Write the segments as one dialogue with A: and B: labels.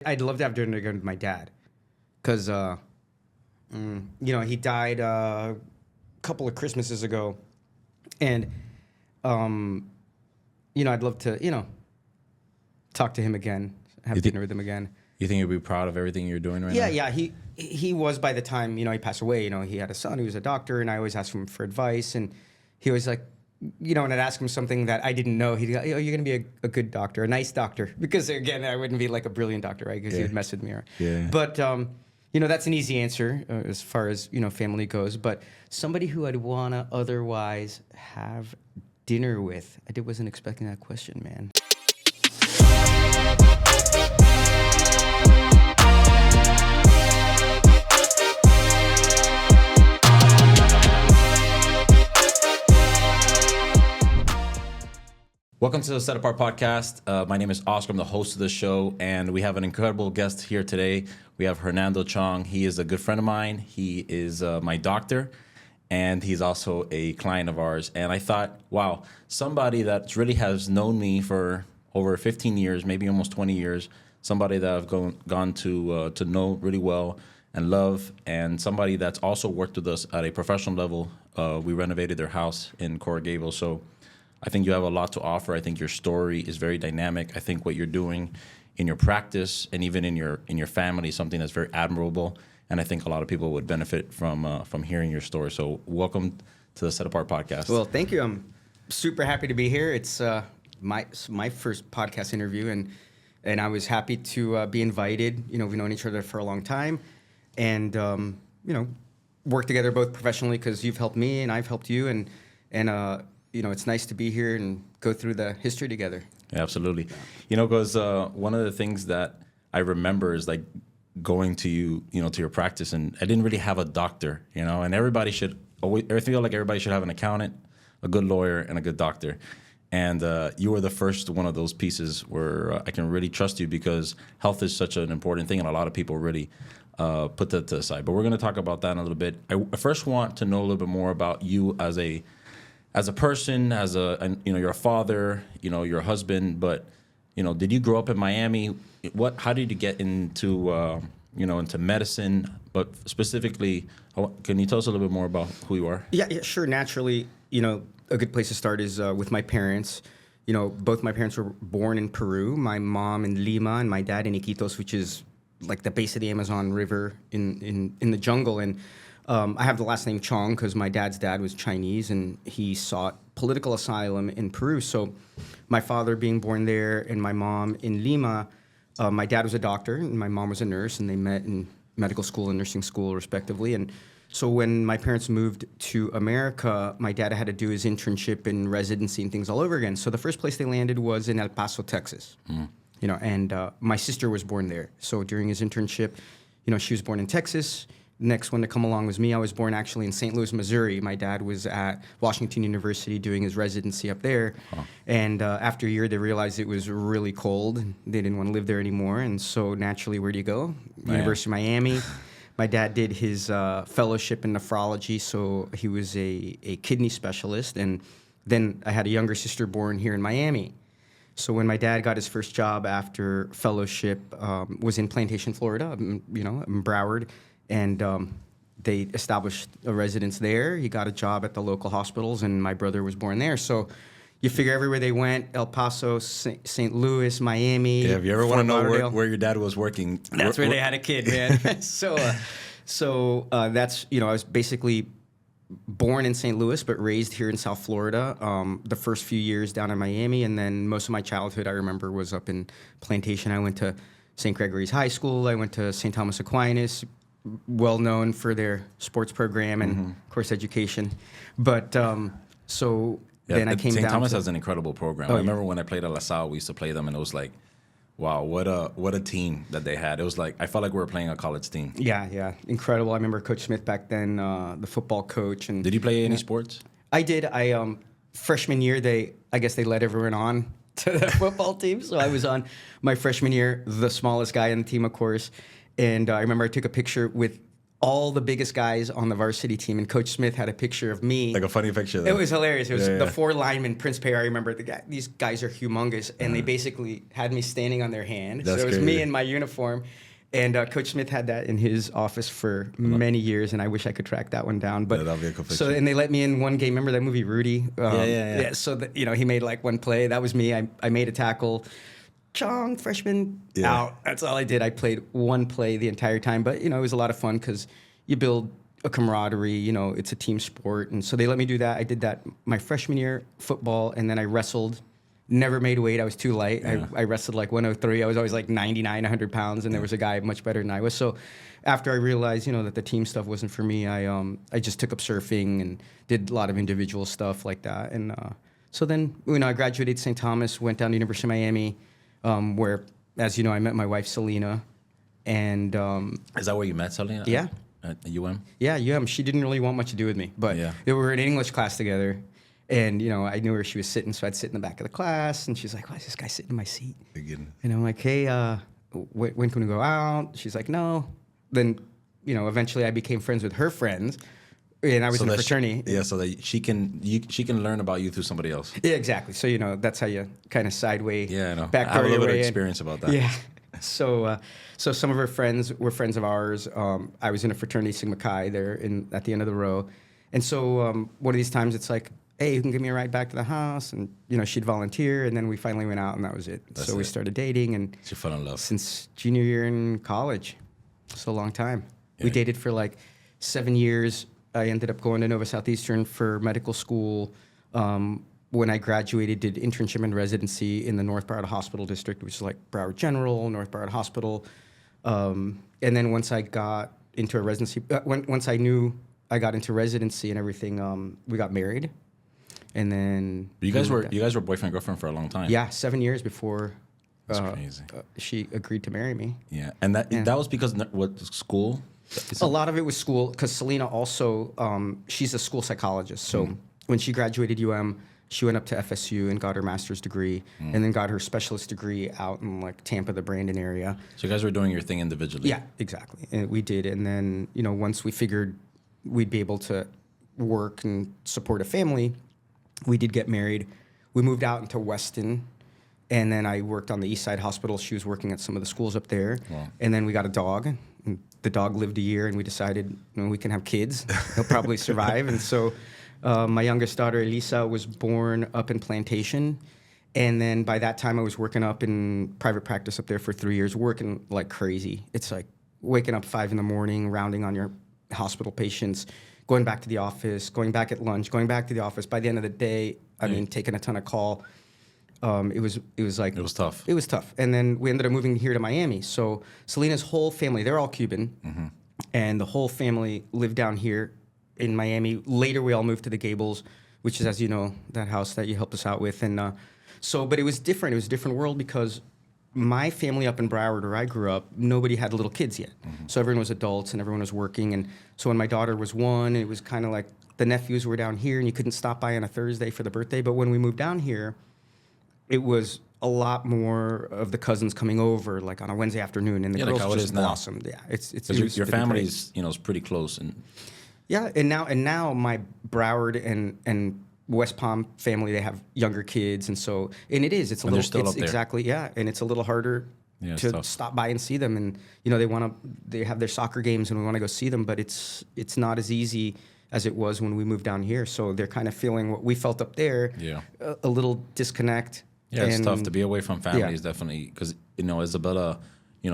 A: I'd love to have dinner again with my dad, because he died a couple of Christmases ago, and I'd love to talk to him again, have dinner with him again.
B: You think you'd be proud of everything you're doing right now?
A: Yeah. He was, by the time he passed away. He had a son who was a doctor, and I always asked him for advice, and he was like, and I'd ask him something that I didn't know. He'd go, "Oh, you're gonna be a good doctor, a nice doctor," because again, I wouldn't be like a brilliant doctor, right? Because he would mess with me, right?
B: Yeah.
A: But that's an easy answer as far as family goes. But somebody who I'd wanna otherwise have dinner with, I wasn't expecting that question, man.
B: Welcome to the Set Apart Podcast. My name is Oscar. I'm the host of the show, and we have an incredible guest here today. We have Hernando Chong. He is a good friend of mine. He is my doctor, and he's also a client of ours. And I thought, wow, somebody that really has known me for over 15 years, maybe almost 20 years, somebody that I've gone to know really well and love, and somebody that's also worked with us at a professional level. We renovated their house in Coral Gables, so I think you have a lot to offer. I think your story is very dynamic. I think what you're doing in your practice and even in your family is something that's very admirable. And I think a lot of people would benefit from hearing your story. So welcome to the Set Apart Podcast.
A: Well, thank you. I'm super happy to be here. It's my first podcast interview, and I was happy to be invited. We've known each other for a long time, and work together both professionally because you've helped me and I've helped you, and it's nice to be here and go through the history together.
B: Yeah, absolutely. Because one of the things that I remember is like going to to your practice, and I didn't really have a doctor, and everybody should always, I feel like everybody should have an accountant, a good lawyer, and a good doctor. And you were the first one of those pieces where I can really trust you because health is such an important thing, and a lot of people really put that to the side. But we're going to talk about that in a little bit. I first want to know a little bit more about you as a person, you're a father, you're a husband, but, did you grow up in Miami? How did you get into medicine? But specifically, can you tell us a little bit more about who you are?
A: Yeah, sure. Naturally, a good place to start is with my parents. Both my parents were born in Peru, my mom in Lima and my dad in Iquitos, which is like the base of the Amazon River in the jungle. And I have the last name Chong because my dad's dad was Chinese, and he sought political asylum in Peru. So my father being born there and my mom in Lima, my dad was a doctor and my mom was a nurse, and they met in medical school and nursing school respectively. And so when my parents moved to America, my dad had to do his internship and residency and things all over again. So the first place they landed was in El Paso, Texas. And my sister was born there. So during his internship, she was born in Texas. Next one to come along was me. I was born actually in St. Louis, Missouri. My dad was at Washington University doing his residency up there. Huh. And after a year, they realized it was really cold. They didn't want to live there anymore. And so naturally, where do you go? University of Miami. My dad did his fellowship in nephrology, so he was a kidney specialist. And then I had a younger sister born here in Miami. So when my dad got his first job after fellowship, was in Plantation, Florida, in Broward. And they established a residence there. He got a job at the local hospitals, and my brother was born there. So you figure everywhere they went, El Paso, St. Louis, Miami.
B: Yeah, if you ever want to know where your dad was working.
A: That's where they had a kid, man. So that's, I was basically born in St. Louis, but raised here in South Florida. The first few years down in Miami, and then most of my childhood, I remember, was up in Plantation. I went to St. Gregory's High School. I went to St. Thomas Aquinas, well known for their sports program and, of course, education. But then I came down.
B: St. Thomas has an incredible program. I remember when I played at La Salle, we used to play them, and it was like, wow, what a team that they had. It was like, I felt like we were playing a college team.
A: Yeah, incredible. I remember Coach Smith back then, the football coach. And
B: did you play any sports?
A: I did. Freshman year, I guess they let everyone on to the football team. So I was on my freshman year, the smallest guy on the team, of course. And I remember I took a picture with all the biggest guys on the varsity team, and Coach Smith had a picture of me.
B: Like a funny picture.
A: It was hilarious. It was
B: Yeah,
A: the
B: yeah.
A: 4 linemen, Prince Perry. I remember these guys are humongous, and they basically had me standing on their hand.
B: That's
A: so it was me
B: crazy.
A: in my uniform. And Coach Smith had that in his office for many years, and I wish I could track that one down. But
B: Yeah, that'd be a cool
A: so,
B: picture.
A: and they let me in one game. Remember that movie Rudy?
B: Yeah.
A: So that, he made like one play. That was me. I made a tackle. Chong, freshman, out. That's all I did. I played one play the entire time, but it was a lot of fun because you build a camaraderie. It's a team sport, and so they let me do that. I did that my freshman year, football, and then I wrestled. Never made weight. I was too light.
B: Yeah.
A: I wrestled like 103. I was always like 99, 100 pounds, and there was a guy much better than I was. So after I realized, that the team stuff wasn't for me, I just took up surfing and did a lot of individual stuff like that. And so then, I graduated St. Thomas, went down to University of Miami, where, as you know, I met my wife, Selena. And
B: Is that where you met Selena?
A: Yeah.
B: At UM?
A: yeah, she didn't really want much to do with me, but
B: Yeah.
A: we were in English class together. And, I knew where she was sitting, so I'd sit in the back of the class. And she's like, why is this guy sitting in my seat?
B: Again.
A: And I'm like, hey, when can we go out? She's like, no. Then, eventually I became friends with her friends. And I was in a fraternity.
B: So that she can learn about you through somebody else.
A: Yeah, exactly. So, that's how you kind of sideway.
B: Yeah, I know. I
A: Backdoor
B: have a little
A: your
B: bit of
A: way in.
B: experience about that.
A: Yeah. So some of her friends were friends of ours. I was in a fraternity, Sigma Chi, there at the end of the row. And so one of these times it's like, hey, you can give me a ride back to the house. And, she'd volunteer. And then we finally went out, and that was it.
B: That's
A: we
B: it.
A: started dating. And
B: She fell in love.
A: since junior year in college. So a long time. We
B: Yeah.
A: dated for like 7 years. I ended up going to Nova Southeastern for medical school. When I graduated, did internship and residency in the North Broward Hospital District, which is like Broward General, North Broward Hospital. And then once I got into a residency, once I knew I got into residency and everything, we got married. And then
B: You guys were boyfriend girlfriend for a long time.
A: yeah, 7 years before
B: That's crazy.
A: she agreed to marry me.
B: Yeah, and that was because what school?
A: A lot of it was school, because Selena also, she's a school psychologist. So when she graduated UM, she went up to FSU and got her master's degree, and then got her specialist degree out in like Tampa, the Brandon area.
B: So you guys were doing your thing individually.
A: Yeah, exactly. And we did. And then, once we figured we'd be able to work and support a family, we did get married. We moved out into Weston, and then I worked on the East Side Hospital. She was working at some of the schools up there.
B: Wow.
A: And then we got a dog. And the dog lived a year, and we decided we can have kids. He'll probably survive. And so my youngest daughter, Elisa, was born up in Plantation. And then by that time, I was working up in private practice up there for 3 years, working like crazy. It's like waking up 5 a.m, rounding on your hospital patients, going back to the office, going back at lunch, going back to the office. By the end of the day, taking a ton of call. It was like
B: It was tough.
A: It was tough. And then we ended up moving here to Miami. So Selena's whole family, they're all Cuban, and the whole family lived down here in Miami. Later, we all moved to the Gables, which is, as you know, that house that you helped us out with. And but it was different. It was a different world because my family up in Broward, where I grew up, nobody had little kids yet. So everyone was adults and everyone was working. And so when my daughter was 1, it was kind of like the nephews were down here, and you couldn't stop by on a Thursday for the birthday. But when we moved down here, it was a lot more of the cousins coming over, like on a Wednesday afternoon, and the
B: Yeah, like
A: girls
B: how it
A: just
B: is now.
A: blossomed. Yeah, it's
B: Because your
A: been great.
B: family's is pretty close, and
A: Yeah, and now my Broward and West Palm family, they have younger kids, and so it is it's a
B: And they're
A: little
B: still
A: it's
B: up there.
A: exactly and it's a little harder
B: Yeah, it's
A: to
B: tough.
A: stop by and see them, and they have their soccer games and we want to go see them, but it's not as easy as it was when we moved down here. So they're kind of feeling what we felt up there.
B: Yeah.
A: a little disconnect.
B: yeah, it's
A: And-
B: tough to be away from family.
A: yeah.
B: Is definitely because Isabella,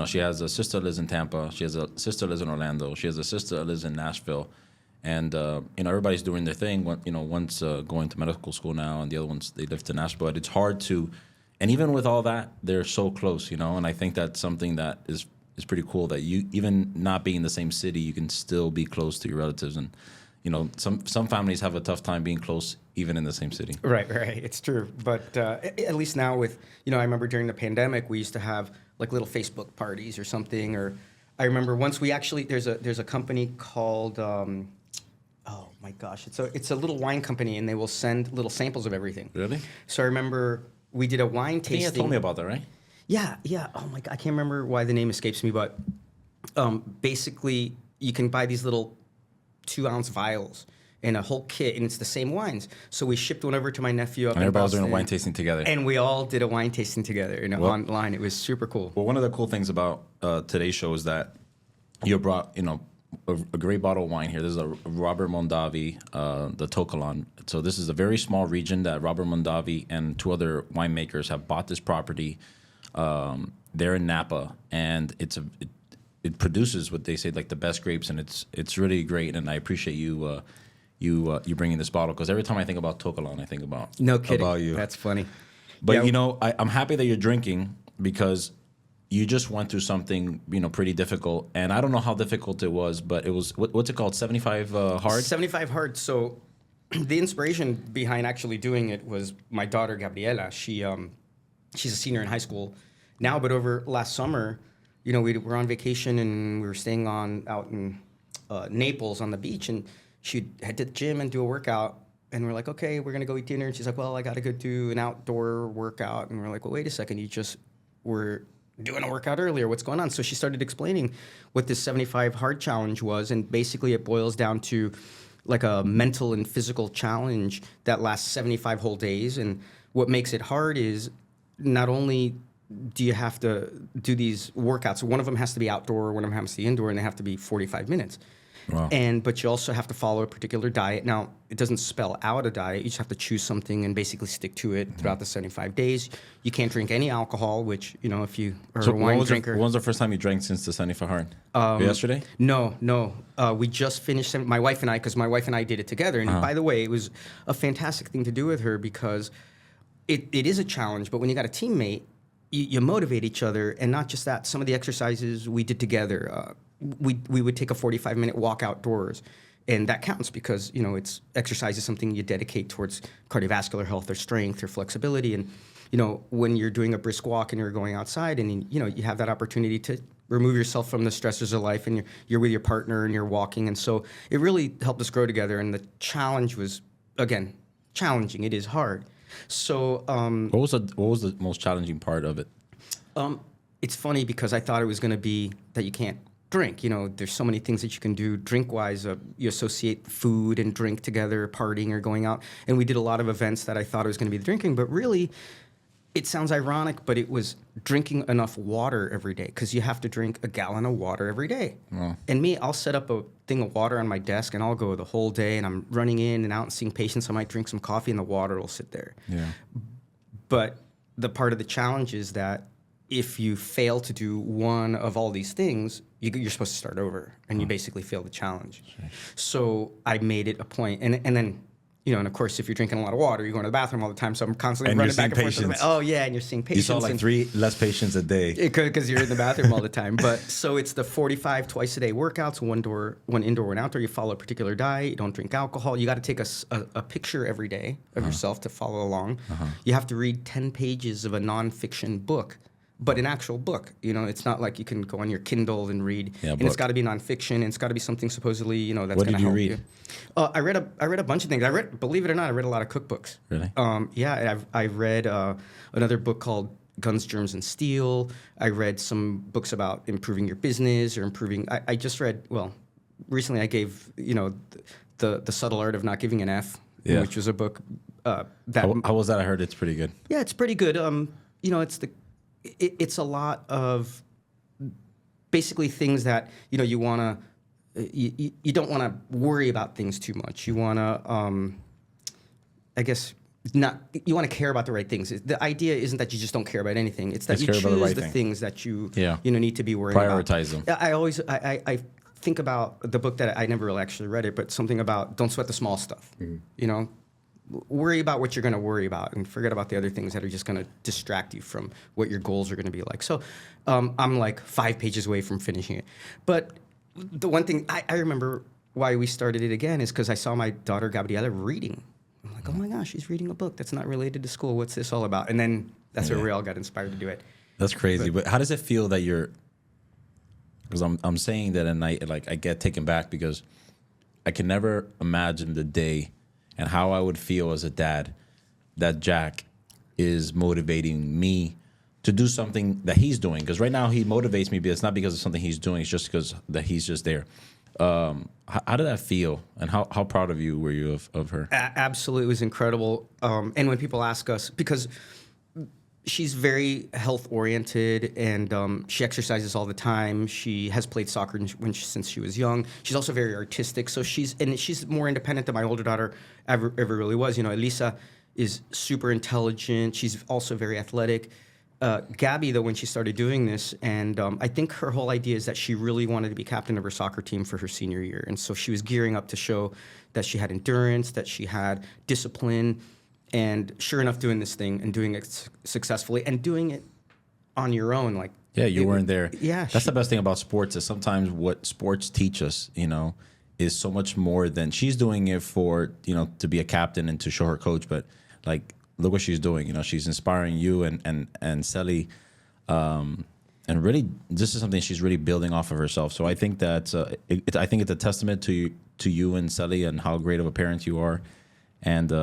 B: she has a sister that lives in Tampa. She has a sister that lives in Orlando. She has a sister that lives in Nashville, and everybody's doing their thing. One's going to medical school now, and the other ones they live to Nashville. But it's hard to, and even with all that, they're so close. And I think that's something that is pretty cool. That you, even not being in the same city, you can still be close to your relatives. And some families have a tough time being close even in the same city.
A: Right. It's true. But at least now with, I remember during the pandemic, we used to have like little Facebook parties or something. Or I remember once we actually, there's a company called, oh my gosh, it's a little wine company, and they will send little samples of everything.
B: Really?
A: So I remember we did a wine
B: I think
A: tasting.
B: you told me about that, right?
A: Yeah. Oh my God, I can't remember why the name escapes me, but basically you can buy these little 2-ounce vials in a whole kit, and it's the same wines. So we shipped one over to my nephew up
B: And
A: in
B: everybody was
A: Boston,
B: doing a wine tasting together.
A: and we all did a wine tasting together, online. It was super cool.
B: Well, one of the cool things about today's show is that you brought, a great bottle of wine here. This is a Robert Mondavi, the Kolan. So this is a very small region that Robert Mondavi and 2 other winemakers have bought this property. They're in Napa, and it produces what they say like the best grapes, and it's really great. And I appreciate you bringing this bottle, because every time I think about Kolan, I think about
A: No kidding.
B: about you.
A: That's funny.
B: But
A: Yeah.
B: I'm happy that you're drinking, because you just went through something pretty difficult, and I don't know how difficult it was, but it was what's it called, 75 hard?
A: 75 hard. So the inspiration behind actually doing it was my daughter Gabriela. She's a senior in high school now, but over last summer, we were on vacation and we were staying out in Naples on the beach, and she'd head to the gym and do a workout. And we're like, okay, we're gonna go eat dinner. And she's like, well, I gotta go do an outdoor workout. And we're like, well, wait a second, you just were doing a workout earlier. What's going on? So she started explaining what this 75 hard challenge was, and basically it boils down to like a mental and physical challenge that lasts 75 whole days. And what makes it hard is not only do you have to do these workouts, one of them has to be outdoor, one of them has to be indoor, and they have to be 45 minutes.
B: Wow.
A: But you also have to follow a particular diet. Now, it doesn't spell out a diet. You just have to choose something and basically stick to it throughout the 75 days. You can't drink any alcohol, which, if you are a wine drinker.
B: When was the first time you drank since the 75 hard? Yesterday?
A: No. We just finished, my wife and I, because my wife and I did it together. And by the way, it was a fantastic thing to do with her, because it is a challenge. But when you got a teammate, you motivate each other. And not just that, some of the exercises we did together, we would take a 45-minute walk outdoors, and that counts because it's exercise is something you dedicate towards cardiovascular health or strength or flexibility. And when you're doing a brisk walk and you're going outside, and you have that opportunity to remove yourself from the stressors of life, and you're with your partner and you're walking. And so it really helped us grow together. And the challenge was, again, challenging. It is hard. So
B: what was the most challenging part of it?
A: It's funny because I thought it was going to be that you can't drink. There's so many things that you can do drink-wise. You associate food and drink together, partying or going out. And we did a lot of events that I thought it was going to be the drinking. But really, it sounds ironic, but it was drinking enough water every day, because you have to drink a gallon of water every day.
B: Wow.
A: And me, I'll set up a thing of water on my desk, and I'll go the whole day, and I'm running in and out and seeing patients. I might drink some coffee, and the water will sit there.
B: Yeah.
A: But the part of the challenge is that if you fail to do one of all these things, you're supposed to start over, and you basically fail the challenge.
B: Sure.
A: So I made it a point, and then, and of course, if you're drinking a lot of water, you're going to the bathroom all the time. So I'm constantly
B: And
A: running
B: you're
A: back and
B: seeing
A: forth.
B: patients.
A: Oh yeah, and you're seeing patients.
B: You saw like 3 less patients a day.
A: Because you're in the bathroom all the time. But so it's the 45 twice a day workouts, one indoor, one outdoor. You follow a particular diet. You don't drink alcohol. You got to take a picture every day of yourself to follow along. You have to read 10 pages of a nonfiction book, but an actual book. It's not like you can go on your Kindle and read.
B: Yeah,
A: and it's got to be nonfiction, and it's got to be something supposedly, that's
B: What
A: going to
B: did you
A: help
B: read?
A: you. I read a bunch of things. Believe it or not, I read a lot of cookbooks.
B: Really?
A: Yeah, I read another book called Guns, Germs, and Steel. I read some books about improving your business or improving. I just read, recently I gave, the Subtle Art of Not Giving an F,
B: Yeah.
A: which was a book that.
B: How was that? I heard it's pretty good.
A: Yeah, it's pretty good. It's a lot of basically things that you want to. You don't want to worry about things too much. You want to, I guess, not. You want to care about the right things. The idea isn't that you just don't care about anything. It's that
B: Just
A: you
B: care
A: choose
B: about the right
A: the
B: thing.
A: things that you
B: Yeah.
A: need to be worried about.
B: Prioritize them.
A: I think about the book that I never really actually read it, but something about don't sweat the small stuff. Worry about what you're going to worry about, and forget about the other things that are just going to distract you from what your goals are going to be like. So I'm like 5 pages away from finishing it. But the one thing I remember why we started it again is because I saw my daughter Gabriela reading. I'm like, oh my gosh, she's reading a book that's not related to school. What's this all about? And then that's where we all got inspired to do it.
B: That's crazy. But how does it feel that you're? Because I'm saying that, and I get taken back because I can never imagine the day and how I would feel as a dad that Jack is motivating me to do something that he's doing. Because right now he motivates me, but it's not because of something he's doing. It's just because that he's just there. How did that feel, and how proud of you were you of her?
A: Absolutely, it was incredible. And when people ask us, because she's very health oriented and she exercises all the time. She has played soccer since she was young. She's also very artistic. So she's more independent than my older daughter ever really was. You know, Elisa is super intelligent. She's also very athletic. Gabby, though, when she started doing this, and I think her whole idea is that she really wanted to be captain of her soccer team for her senior year. And so she was gearing up to show that she had endurance, that she had discipline. And sure enough, doing this thing and doing it successfully and doing it on your own, like
B: you weren't there.
A: Yeah,
B: that's the best thing about sports is sometimes what sports teach us, is so much more than she's doing it for to be a captain and to show her coach. But like, look what she's doing. She's inspiring you and Sally, and really, this is something she's really building off of herself. So I think that I think it's a testament to you and Sally and how great of a parent you are, and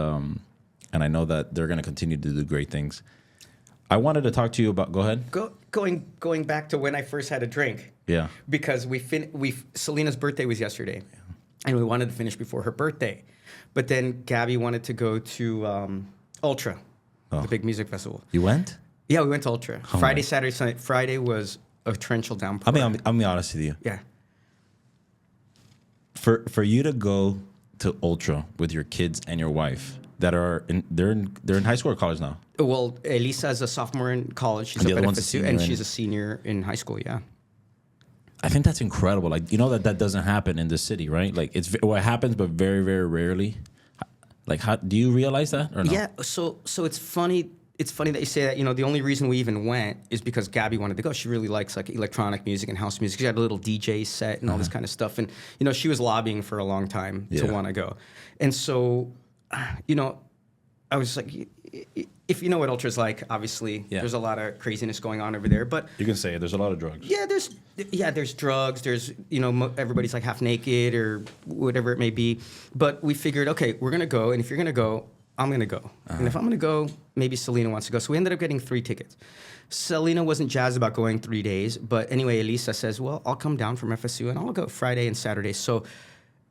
B: I know that they're going to continue to do great things. I wanted to talk to you about. Go ahead.
A: Going back to when I first had a drink.
B: Yeah.
A: Because Selena's birthday was yesterday, and we wanted to finish before her birthday, but then Gabby wanted to go to Ultra, the big music festival.
B: You went?
A: Yeah, we went to Ultra. Friday, Saturday, Sunday. Friday was a torrential downpour.
B: I'll be honest with you.
A: Yeah.
B: For you to go to Ultra with your kids and your wife. They're in high school or college now.
A: Well, Elisa is a sophomore in college. She's up at FSU, and she's a senior in high school. Yeah.
B: I think that's incredible. Like that doesn't happen in the city, right? Like it happens, but very very rarely. Like, how do you realize that or no?
A: Yeah. So it's funny. It's funny that you say that. The only reason we even went is because Gabby wanted to go. She really likes like electronic music and house music. She had a little DJ set and all this kind of stuff, and she was lobbying for a long time to want to go, and so. I was like, if you know what Ultra's like, obviously there's a lot of craziness going on over there. But
B: you can say it. There's a lot of drugs.
A: Yeah, there's drugs. There's everybody's like half naked or whatever it may be. But we figured, okay, we're gonna go, and if you're gonna go, I'm gonna go, and if I'm gonna go, maybe Selena wants to go. So we ended up getting 3 tickets. Selena wasn't jazzed about going 3 days, but anyway, Elisa says, well, I'll come down from FSU and I'll go Friday and Saturday. So.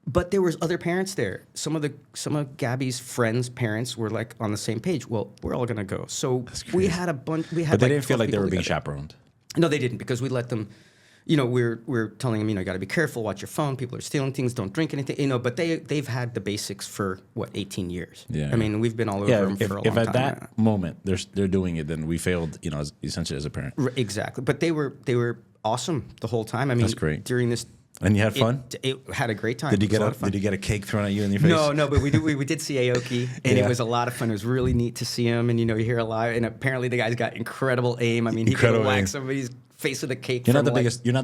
A: But there was other parents there. Some of Gabby's friends' parents were like on the same page. Well, we're all gonna go. So we had a bunch.
B: But they didn't feel like they were being chaperoned.
A: No, they didn't, because we let them. We're telling them, you got to be careful, watch your phone. People are stealing things. Don't drink anything. But they've had the basics for 18 years. Yeah. I mean, we've been all over them for a long time.
B: If at that moment they're doing it, then we failed. Essentially as a parent.
A: Exactly. But they were awesome the whole time. I mean,
B: that's great.
A: During this.
B: And you had fun?
A: It had a great time.
B: Did you get a cake thrown at you in your face?
A: No, but we did see Aoki, and it was a lot of fun. It was really neat to see him, and you hear a lot. And apparently the guy's got incredible aim. I mean, he could whack somebody's face with a cake.
B: You're not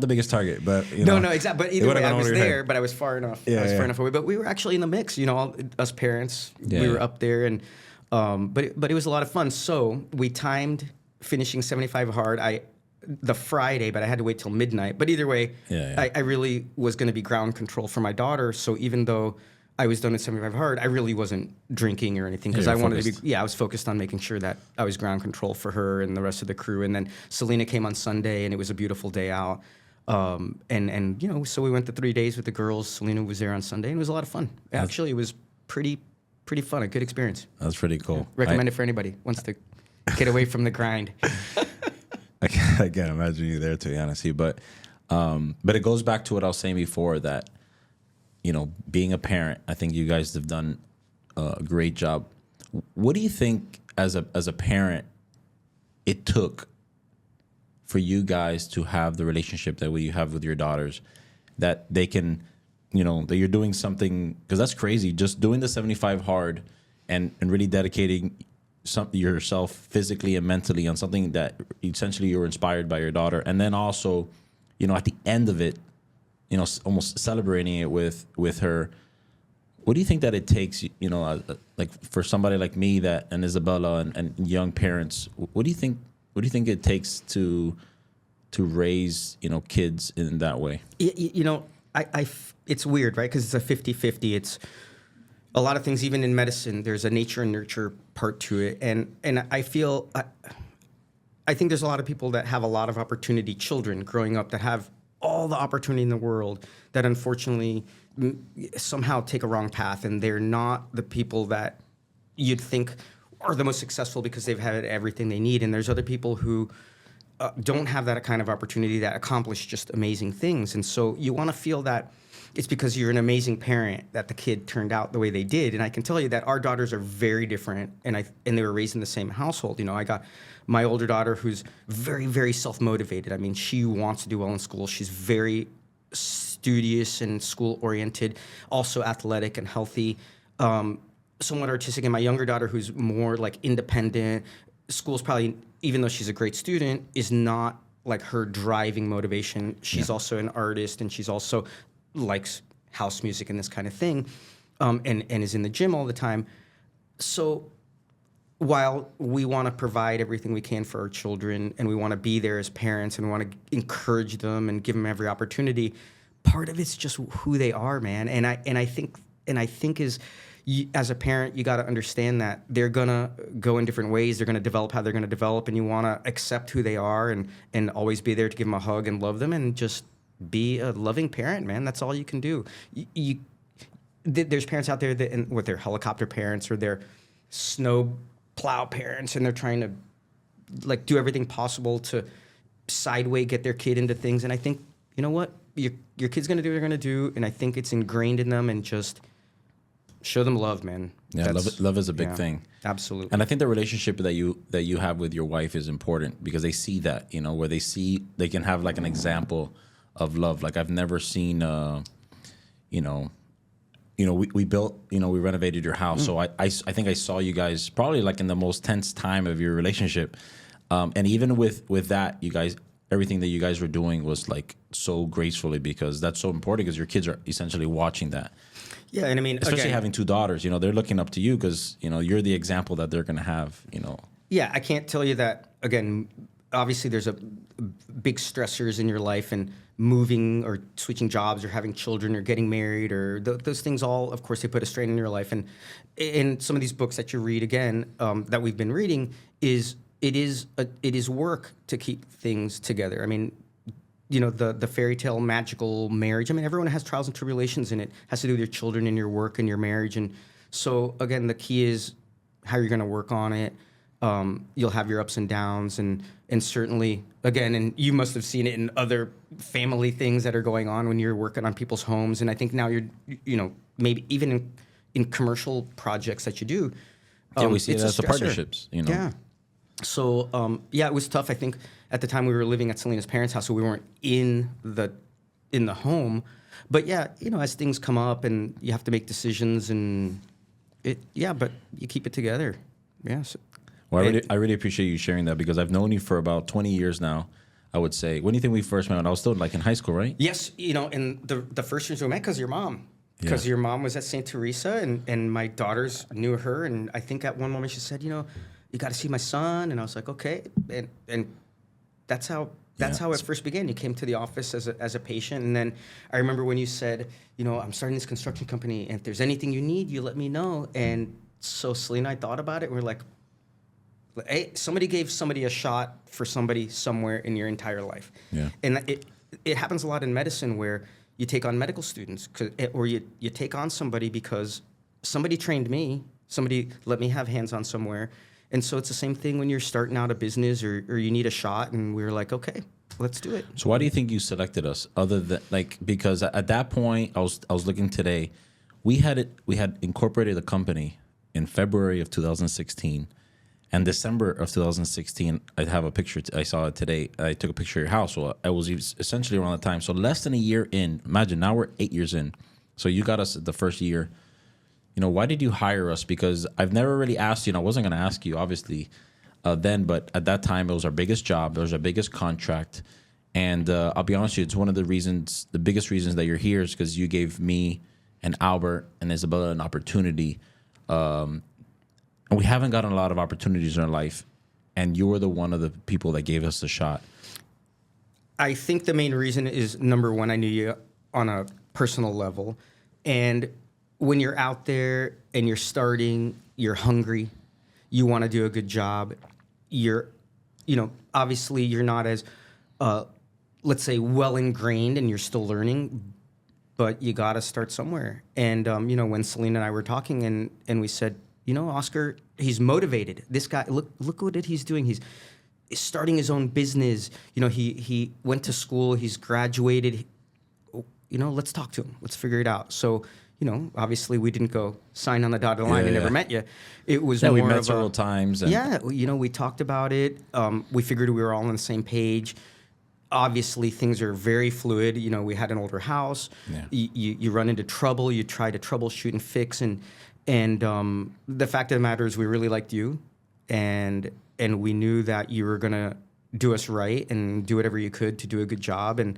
B: the biggest target, but
A: no, exactly. But either way, I was there, but I was far enough. I was far enough away. But we were actually in the mix. All us parents, we were up there, and but it was a lot of fun. So we timed finishing 75 hard. The Friday, but I had to wait till midnight. But either way, I really was going to be ground control for my daughter. So even though I was done at 75 hard, I really wasn't drinking or anything because I wanted to be. Yeah, I was focused on making sure that I was ground control for her and the rest of the crew. And then Selena came on Sunday, and it was a beautiful day out. And so we went the 3 days with the girls. Selena was there on Sunday, and it was a lot of fun. Actually, it was pretty fun. A good experience.
B: That's pretty cool.
A: Yeah. Recommend it for anybody who wants to get away from the grind.
B: I can't imagine you there, to be honest with you. But it goes back to what I was saying before, that being a parent, I think you guys have done a great job. What do you think as a parent it took for you guys to have the relationship that you have with your daughters, that they can, that you're doing something, because that's crazy, just doing the 75 hard and really dedicating yourself physically and mentally on something that essentially you were inspired by your daughter, and then also, at the end of it, almost celebrating it with her. What do you think that it takes, like for somebody like me and Isabella and young parents? What do you think it takes to raise kids in that way? It's
A: weird, right? Because it's a 50-50. It's a lot of things. Even in medicine, there's a nature and nurture part to it, and I think there's a lot of people that have a lot of opportunity, children growing up that have all the opportunity in the world that unfortunately somehow take a wrong path, and they're not the people that you'd think are the most successful because they've had everything they need. And there's other people who don't have that kind of opportunity that accomplish just amazing things. And so you want to feel that it's because you're an amazing parent that the kid turned out the way they did. And I can tell you that our daughters are very different, and they were raised in the same household. You know, I got my older daughter who's very, very self-motivated. I mean, she wants to do well in school. She's very studious and school-oriented, also athletic and healthy, somewhat artistic. And my younger daughter, who's more like independent, school's probably, even though she's a great student, is not like her driving motivation. She's also an artist, and she's also likes house music and this kind of thing, and is in the gym all the time. So while we want to provide everything we can for our children, and we want to be there as parents, and we want to encourage them and give them every opportunity, part of it's just who they are, man. And I think is, as a parent, you got to understand that they're gonna go in different ways. They're gonna develop how they're gonna develop, and you want to accept who they are, and always be there to give them a hug and love them, and just be a loving parent, man. That's all you can do. There's parents out there that, with their helicopter parents or their snow plow parents, and they're trying to like do everything possible to sideway get their kid into things. And I think, you know what, your kid's gonna do what they're gonna do, and I think it's ingrained in them, and just show them love, man.
B: Yeah, love is a big thing.
A: Absolutely.
B: And I think the relationship that you have with your wife is important, because they see that, you know, where they can have like an example of love. Like, I've never seen, we built, we renovated your house. So I think I saw you guys probably like in the most tense time of your relationship. And even with that, you guys, everything that you guys were doing was like so gracefully, because that's so important, because your kids are essentially watching that.
A: Yeah, and I mean,
B: especially
A: again,
B: having two daughters, they're looking up to you, because, you're the example that they're going to have,
A: Yeah, I can't tell you that, again, obviously there's a big stressors in your life, and moving or switching jobs or having children or getting married, or those things all, of course, they put a strain in your life. And in some of these books that you read, again, that we've been reading, it is work to keep things together. I mean, the fairy tale magical marriage, I mean, everyone has trials and tribulations, and it has to do with your children and your work and your marriage. And so, again, the key is how you're going to work on it. You'll have your ups and downs, and certainly, again, and you must have seen it in other family things that are going on when you're working on people's homes. And I think now you're, maybe even in commercial projects that you do.
B: We see it as the partnerships,
A: Yeah. So, it was tough. I think at the time we were living at Selena's parents' house, so we weren't in the home. But yeah, as things come up and you have to make decisions, and but you keep it together. Yeah. So,
B: well, I really appreciate you sharing that, because I've known you for about 20 years now, I would say. When do you think we first met? When I was still like in high school, right?
A: Yes. And the first years we met, because your mom. Because your mom was at St. Teresa, and my daughters knew her. And I think at one moment she said, you got to see my son. And I was like, okay. And that's how it first began. You came to the office as a patient. And then I remember when you said, I'm starting this construction company, and if there's anything you need, you let me know. And so Selena and I thought about it. We're like, hey, somebody gave somebody a shot for somebody somewhere in your entire life.
B: Yeah.
A: And it happens a lot in medicine, where you take on medical students, or you take on somebody because somebody trained me, somebody let me have hands-on somewhere. And so it's the same thing when you're starting out a business, or you need a shot, and we were like, okay, let's do it.
B: So why do you think you selected us? Other than because at that point, I was looking today, we had incorporated the company in February of 2016, and December of 2016, I have a picture. I saw it today. I took a picture of your house. So I was essentially around the time. So less than a year in. Imagine, now we're 8 years in. So you got us the first year. Why did you hire us? Because I've never really asked you, and I wasn't going to ask you, obviously, then. But at that time, it was our biggest job. It was our biggest contract. And I'll be honest with you, it's one of the biggest reasons that you're here is because you gave me and Albert and Isabella an opportunity. And we haven't gotten a lot of opportunities in our life. And you were one of the people that gave us the shot.
A: I think the main reason is, number one, I knew you on a personal level. And when you're out there and you're starting, you're hungry, you want to do a good job. Obviously you're not as let's say, well ingrained, and you're still learning. But you got to start somewhere. And you know, when Selena and I were talking, and we said, you know, Oscar, he's motivated. This guy, look what he's doing. He's starting his own business. You know, he went to school. He's graduated. You know, let's talk to him. Let's figure it out. So, you know, obviously we didn't go sign on the dotted line. I never met you. It was more
B: we met
A: of
B: several times. And
A: yeah, you know, we talked about it. We figured we were all on the same page. Obviously, things are very fluid. You know, we had an older house.
B: Yeah.
A: You run into trouble. You try to troubleshoot and fix. And the fact of the matter is, we really liked you, and we knew that you were gonna do us right and do whatever you could to do a good job. And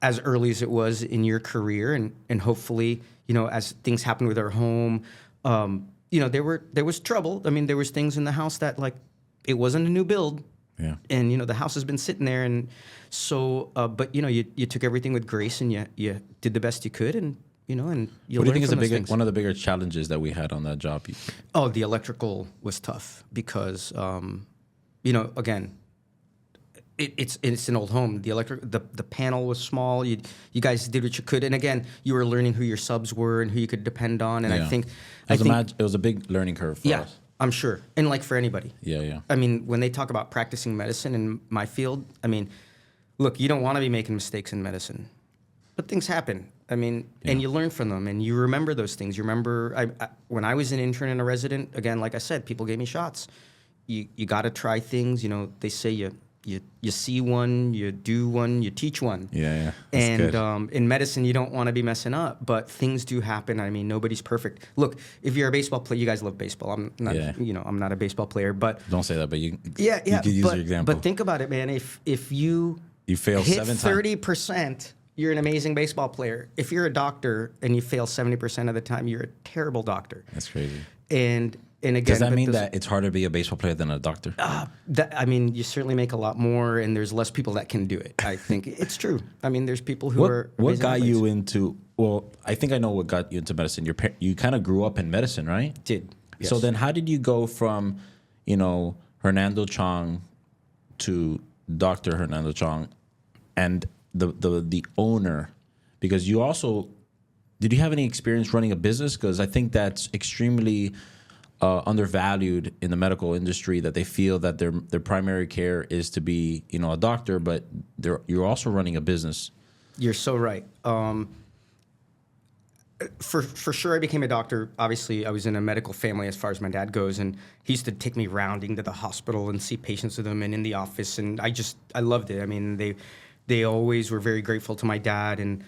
A: as early as it was in your career, and hopefully, you know, as things happened with our home, you know, there was trouble. I mean, there was things in the house that, like, it wasn't a new build.
B: Yeah.
A: And, you know, the house has been sitting there. And so, but, you know, you took everything with grace, and you did the best you could, and, you know, and you
B: What do you think
A: learned
B: is
A: from those things.
B: one of the bigger challenges that we had on that job?
A: Oh, the electrical was tough because, you know, again, it's an old home. The panel was small. You guys did what you could, and again, you were learning who your subs were and who you could depend on. And
B: Yeah.
A: I think
B: It was a big learning curve for
A: yeah,
B: us.
A: I'm sure, and like for anybody.
B: Yeah.
A: I mean, when they talk about practicing medicine in my field, I mean, look, you don't want to be making mistakes in medicine, but things happen. I mean, and you learn from them, and you remember those things. You remember when I was an intern and a resident. Again, like I said, people gave me shots. You got to try things. You know, they say you see one, you do one, you teach one.
B: Yeah.
A: And in medicine, you don't want to be messing up, but things do happen. I mean, nobody's perfect. Look, if you're a baseball player, you guys love baseball. I'm not, you know, I'm not a baseball player, but
B: Don't say that, but you
A: yeah,
B: you could use your example.
A: But think about it, man. If you
B: fail
A: hit
B: 7 times.
A: 30%, you're an amazing baseball player. If you're a doctor and you fail 70% of the time, you're a terrible doctor.
B: That's crazy.
A: And again,
B: Does that mean that it's harder to be a baseball player than a doctor?
A: I mean, you certainly make a lot more, and there's less people that can do it. I think it's true. I mean, there's people who are.
B: What
A: amazing
B: got
A: athletes.
B: you into? Well, I think I know what got you into medicine. You kind of grew up in medicine, right?
A: Did.
B: So
A: Yes.
B: then, how did you go from, you know, Hernando Chong to Dr. Hernando Chong, and the owner? Because you also, did you have any experience running a business? Because I think that's extremely undervalued in the medical industry, that they feel that their primary care is to be, you know, a doctor, but you're also running a business.
A: You're so right. For sure, I became a doctor. Obviously, I was in a medical family as far as my dad goes, and he used to take me rounding to the hospital and see patients with them, and in the office, and I loved it. I mean, they always were very grateful to my dad, and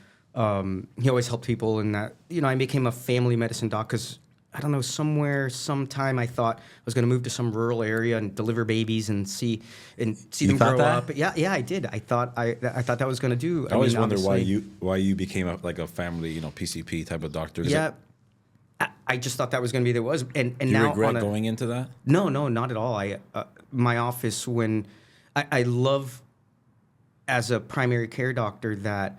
A: he always helped people, and that, you know, I became a family medicine doc because, I don't know, sometime I thought I was going to move to some rural area and deliver babies and see them
B: thought
A: grow
B: that?
A: up. Yeah, I did. I thought that was going to do.
B: I always
A: mean,
B: wonder
A: obviously-
B: why you became a family, you know, PCP type of doctor.
A: Yeah, I just thought that was going to be there was, and
B: Do you
A: now
B: regret
A: on a,
B: going into that?
A: No, not at all. My office, when I love as a primary care doctor that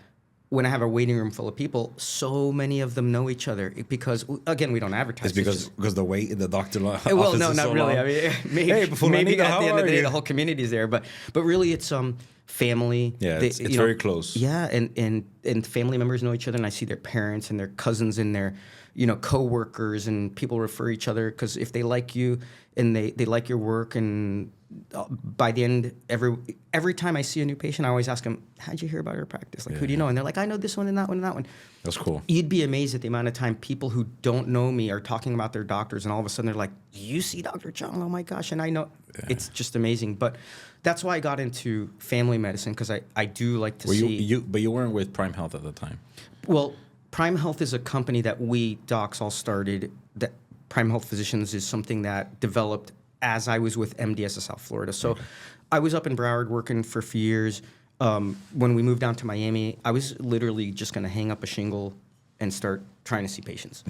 A: when I have a waiting room full of people, so many of them know each other because, again, we don't advertise.
B: It's because the wait in the doctor office
A: Well, no,
B: is
A: not
B: so
A: really.
B: long.
A: I mean, maybe,
B: Hey, before
A: maybe
B: Juanita,
A: at the
B: how
A: end of the
B: are
A: day,
B: you?
A: the whole community is there, but really, it's family.
B: Yeah, it's
A: you know,
B: very close.
A: Yeah, and family members know each other, and I see their parents and their cousins and their, you know, coworkers, and people refer each other because if they like you and they like your work, and by the end, every time I see a new patient, I always ask them, "How'd you hear about our practice? Like, who do you know?" And they're like, "I know this one and that one and that one."
B: That's cool.
A: You'd be amazed at the amount of time people who don't know me are talking about their doctors, and all of a sudden they're like, "You see Dr. Chong? Oh my gosh!" And I know it's just amazing. But that's why I got into family medicine because I do like to see.
B: But you weren't with Prime Health at the time.
A: Well, Prime Health is a company that we docs all started. That Prime Health Physicians is something that developed as I was with MDS South Florida. So I was up in Broward working for a few years. When we moved down to Miami, I was literally just going to hang up a shingle and start trying to see patients.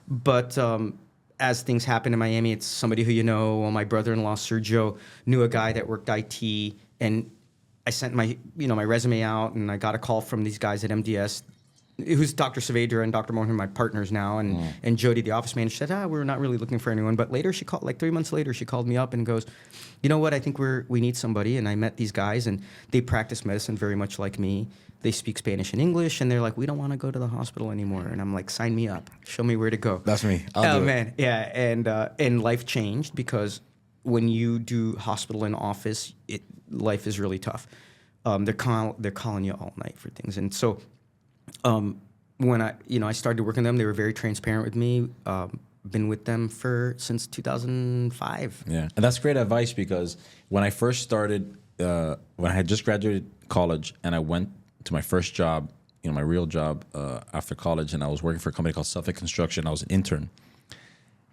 A: But as things happen in Miami, it's somebody who you know. Well, my brother-in-law, Sergio, knew a guy that worked IT, and I sent my resume out, and I got a call from these guys at MDS. who's Dr. Saavedra and Dr. Mohan, my partners now, and Jody, the office manager, said, we're not really looking for anyone. But later she called, like 3 months later, she called me up and goes, you know what, I think we need somebody. And I met these guys, and they practice medicine very much like me. They speak Spanish and English, and they're like, we don't want to go to the hospital anymore. And I'm like, sign me up. Show me where to go.
B: That's me. I'll do it.
A: Man. Yeah. And life changed because when you do hospital and office, life is really tough. They're calling you all night for things. And so when I started working with them, they were very transparent with me. Been with them since 2005.
B: Yeah. And that's great advice, because when I first started, when I had just graduated college and I went to my first job, my real job after college, and I was working for a company called Suffolk Construction. I was an intern.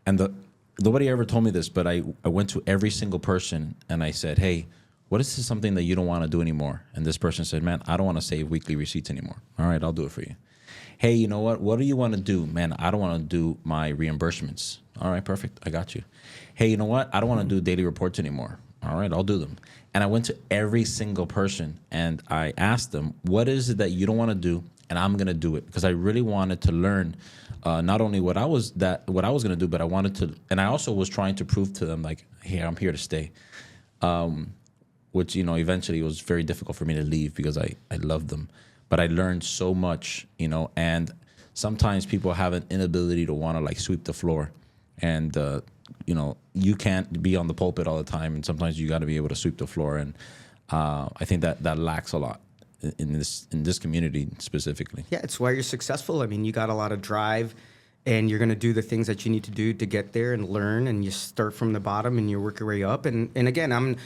B: And nobody ever told me this, but I went to every single person and I said, hey, what is something that you don't want to do anymore? And this person said, man, I don't want to save weekly receipts anymore. All right, I'll do it for you. Hey, you know what? What do you want to do? Man, I don't want to do my reimbursements. All right, perfect. I got you. Hey, you know what? I don't want to do daily reports anymore. All right, I'll do them. And I went to every single person and I asked them, what is it that you don't want to do? And I'm going to do it, because I really wanted to learn not only what I was going to do, but I wanted to, and I also was trying to prove to them, like, hey, I'm here to stay. Which, eventually it was very difficult for me to leave because I loved them. But I learned so much, and sometimes people have an inability to want to like sweep the floor. And, you can't be on the pulpit all the time. And sometimes you got to be able to sweep the floor. And I think that lacks a lot in this community specifically.
A: Yeah, it's why you're successful. I mean, you got a lot of drive, and you're going to do the things that you need to do to get there and learn. And you start from the bottom and you work your way up. And again, I'm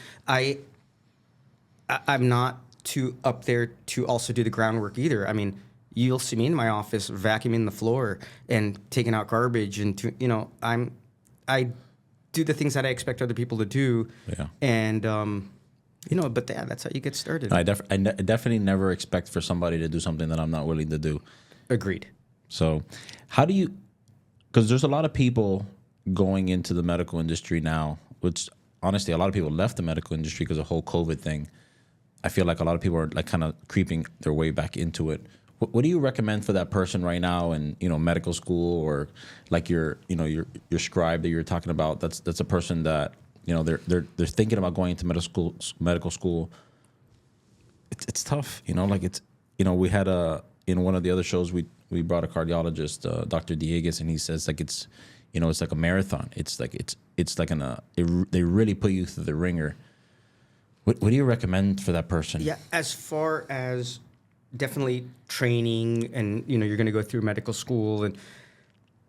A: not too up there to also do the groundwork either. I mean, you'll see me in my office vacuuming the floor and taking out garbage, and I do the things that I expect other people to do. Yeah. And but yeah, that's how you get started.
B: I definitely never expect for somebody to do something that I'm not willing to do.
A: Agreed.
B: So, how do you? Because there's a lot of people going into the medical industry now, which honestly, a lot of people left the medical industry because of the whole COVID thing. I feel like a lot of people are like kind of creeping their way back into it. What do you recommend for that person right now in medical school, or like your scribe that you're talking about? That's a person that they're thinking about going into medical school. It's tough, like it's we had in one of the other shows we brought a cardiologist, Dr. Dieguez, and he says like it's like a marathon. It's like they really put you through the ringer. What do you recommend for that person?
A: Yeah, as far as definitely training, and you're going to go through medical school, and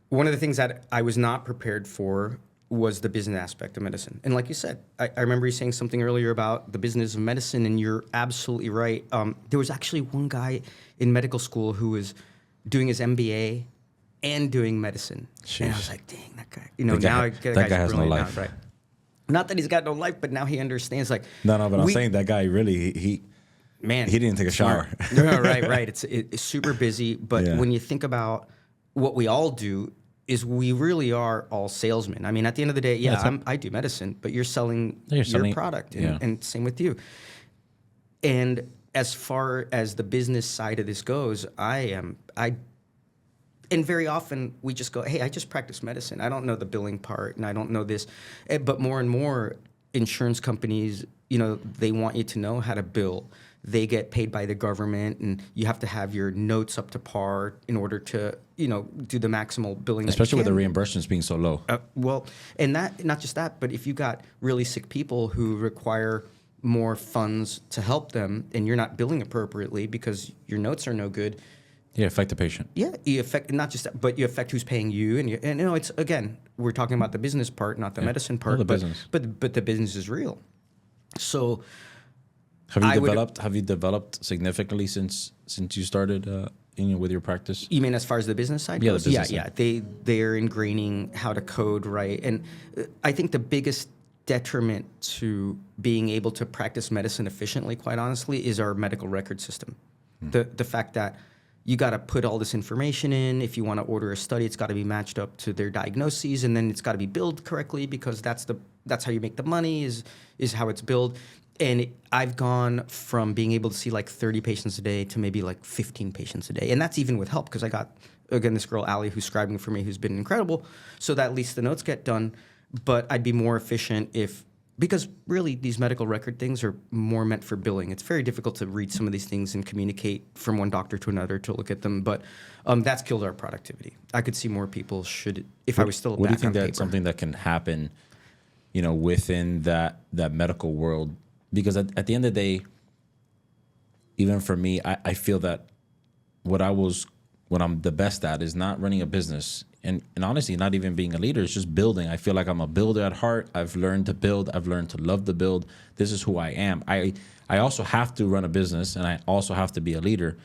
A: one of the things that I was not prepared for was the business aspect of medicine. And like you said, I remember you saying something earlier about the business of medicine, and you're absolutely right. There was actually one guy in medical school who was doing his MBA and doing medicine. Jeez. And I was like, dang, that guy.
B: That guy has no life.
A: Now, right? Not that he's got no life, but now he understands. Like,
B: no, but I'm saying that guy really he didn't take a shower.
A: No, right. It's super busy. But when you think about what we all do, is we really are all salesmen. I mean, at the end of the day, I do medicine, but you're selling your product, and same with you. And as far as the business side of this goes, and very often we just go, hey, I just practice medicine. I don't know the billing part, and I don't know this. But more and more insurance companies, they want you to know how to bill. They get paid by the government, and you have to have your notes up to par in order to, do the maximal billing.
B: Especially with the reimbursements being so low.
A: Well, and that, not just that, but if you got really sick people who require more funds to help them, and you're not billing appropriately because your notes are no good.
B: Yeah, affect the patient.
A: Yeah, you affect not just that, but you affect who's paying you, and it's again, we're talking about the business part, not the medicine part.
B: The business.
A: But the business is real. So,
B: have you developed significantly since you started with your practice?
A: You mean as far as the business side goes? Yeah. They're ingraining how to code right, and I think the biggest detriment to being able to practice medicine efficiently, quite honestly, is our medical record system. The fact that you got to put all this information in. If you want to order a study, it's got to be matched up to their diagnoses, and then it's got to be billed correctly, because that's how you make the money, is how it's billed. I've gone from being able to see like 30 patients a day to maybe like 15 patients a day. And that's even with help because I got, again, this girl, Allie, who's scribing for me, who's been incredible. So that at least the notes get done. But I'd be more efficient because really these medical record things are more meant for billing. It's very difficult to read some of these things and communicate from one doctor to another to look at them. But that's killed our productivity. I could see more people if I was still
B: What do you
A: back
B: think
A: on
B: that's
A: paper.
B: something that can happen, within that medical world? Because at the end of the day, even for me, I feel that what I'm the best at is not running a business and honestly not even being a leader. It's just building. I feel like I'm a builder at heart. I've learned to build. I've learned to love the build. This is who I am. I also have to run a business and I also have to be a leader.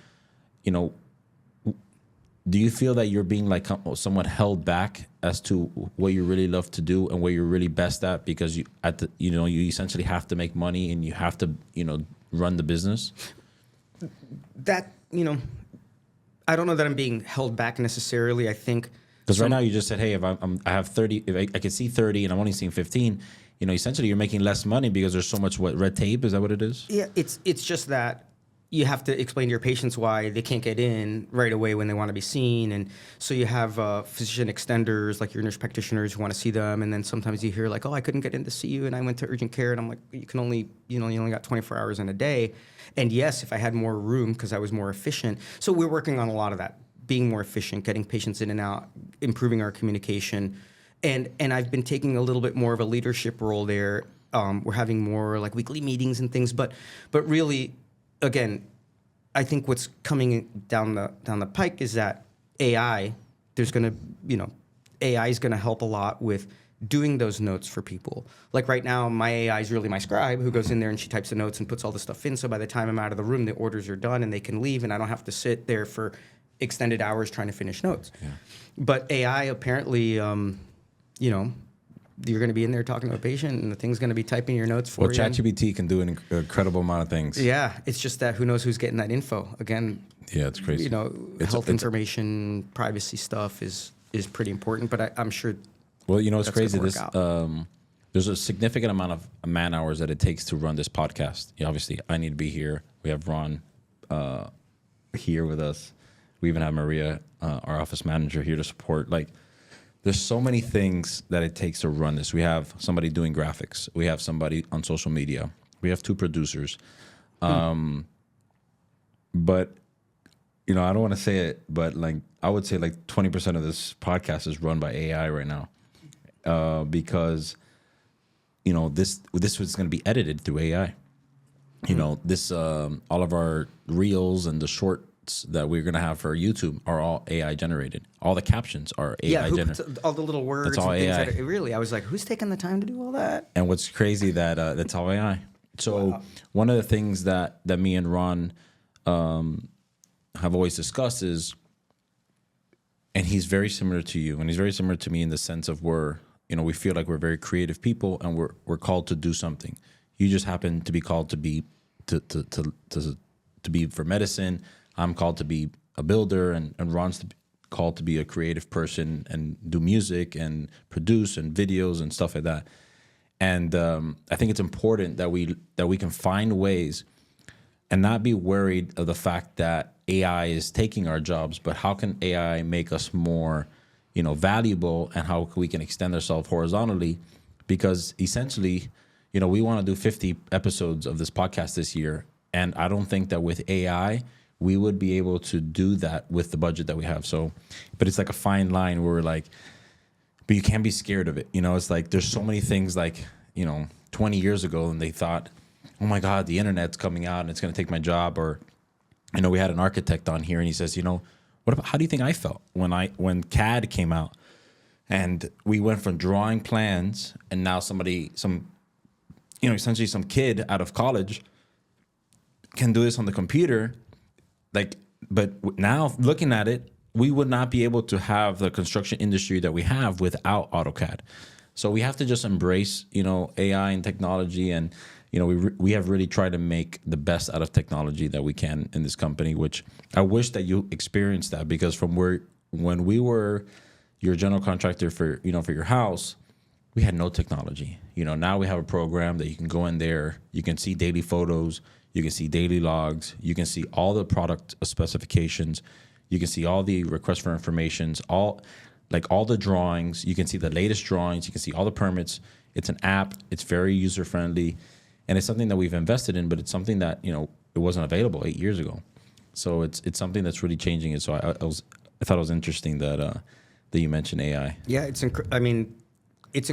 B: Do you feel that you're being like somewhat held back as to what you really love to do and what you're really best at because you essentially have to make money and you have to run the business?
A: That I don't know that I'm being held back necessarily. I think
B: because right now you just said, hey, if I have 30, if I can see 30 and I'm only seeing 15, essentially you're making less money because there's so much red tape. Is that what it is?
A: Yeah, it's just that you have to explain to your patients why they can't get in right away when they want to be seen. And so you have physician extenders, like your nurse practitioners who want to see them. And then sometimes you hear like, oh, I couldn't get in to see you. And I went to urgent care. And I'm like, you only got 24 hours in a day. And yes, if I had more room because I was more efficient. So we're working on a lot of that, being more efficient, getting patients in and out, improving our communication. And I've been taking a little bit more of a leadership role there. We're having more like weekly meetings and things. But really, again, I think what's coming down the pike is that AI. AI is gonna help a lot with doing those notes for people. Like right now, my AI is really my scribe who goes in there and she types the notes and puts all the stuff in. So by the time I'm out of the room, the orders are done and they can leave, and I don't have to sit there for extended hours trying to finish notes. Yeah. But AI apparently, you're going to be in there talking to a patient and the thing's going to be typing your notes for you.
B: Well, ChatGPT can do an incredible amount of things.
A: Yeah. It's just that who knows who's getting that info. Again,
B: yeah, it's crazy.
A: Health information, privacy stuff is pretty important, but I'm sure.
B: Well, it's crazy. There's a significant amount of man hours that it takes to run this podcast. Obviously, I need to be here. We have Ron here with us. We even have Maria, our office manager, here to support. There's so many things that it takes to run this. We have somebody doing graphics. We have somebody on social media. We have 2 producers. But, I don't want to say it, but I would say 20% of this podcast is run by AI right now. Because, this was going to be edited through AI. All of our reels and the shorts that we're going to have for YouTube are all AI generated. All the captions are AI generated.
A: All the little words.
B: That's all
A: and
B: AI.
A: Things really, I was like, who's taking the time to do all that?
B: And what's crazy that's all AI. So wow. One of the things that me and Ron have always discussed is, and he's very similar to you, and he's very similar to me in the sense of we feel like we're very creative people and we're called to do something. You just happen to be called to be for medicine. I'm called to be a builder, and Ron's called to be a creative person and do music and produce and videos and stuff like that. And I think it's important that we can find ways and not be worried of the fact that AI is taking our jobs, but how can AI make us more, valuable, and how we can extend ourselves horizontally? Because essentially, we want to do 50 episodes of this podcast this year, and I don't think that with AI we would be able to do that with the budget that we have. So, but it's like a fine line where but you can't be scared of it. It's like there's so many things 20 years ago, and they thought, oh my God, the internet's coming out and it's going to take my job. Or, we had an architect on here and he says, how do you think I felt when CAD came out and we went from drawing plans and now essentially some kid out of college can do this on the computer. But now looking at it, we would not be able to have the construction industry that we have without AutoCAD. So we have to just embrace, AI and technology, and we have really tried to make the best out of technology that we can in this company. Which I wish that you experienced that, because when we were your general contractor for your house, we had no technology. Now we have a program that you can go in there, you can see daily photos, you can see daily logs, you can see all the product specifications, you can see all the requests for informations, all the drawings, you can see the latest drawings, you can see all the permits. It's an app, it's very user friendly, and it's something that we've invested in, but it's something that, it wasn't available 8 years ago. So it's something that's really changing it. So I thought it was interesting that you mentioned AI.
A: Yeah,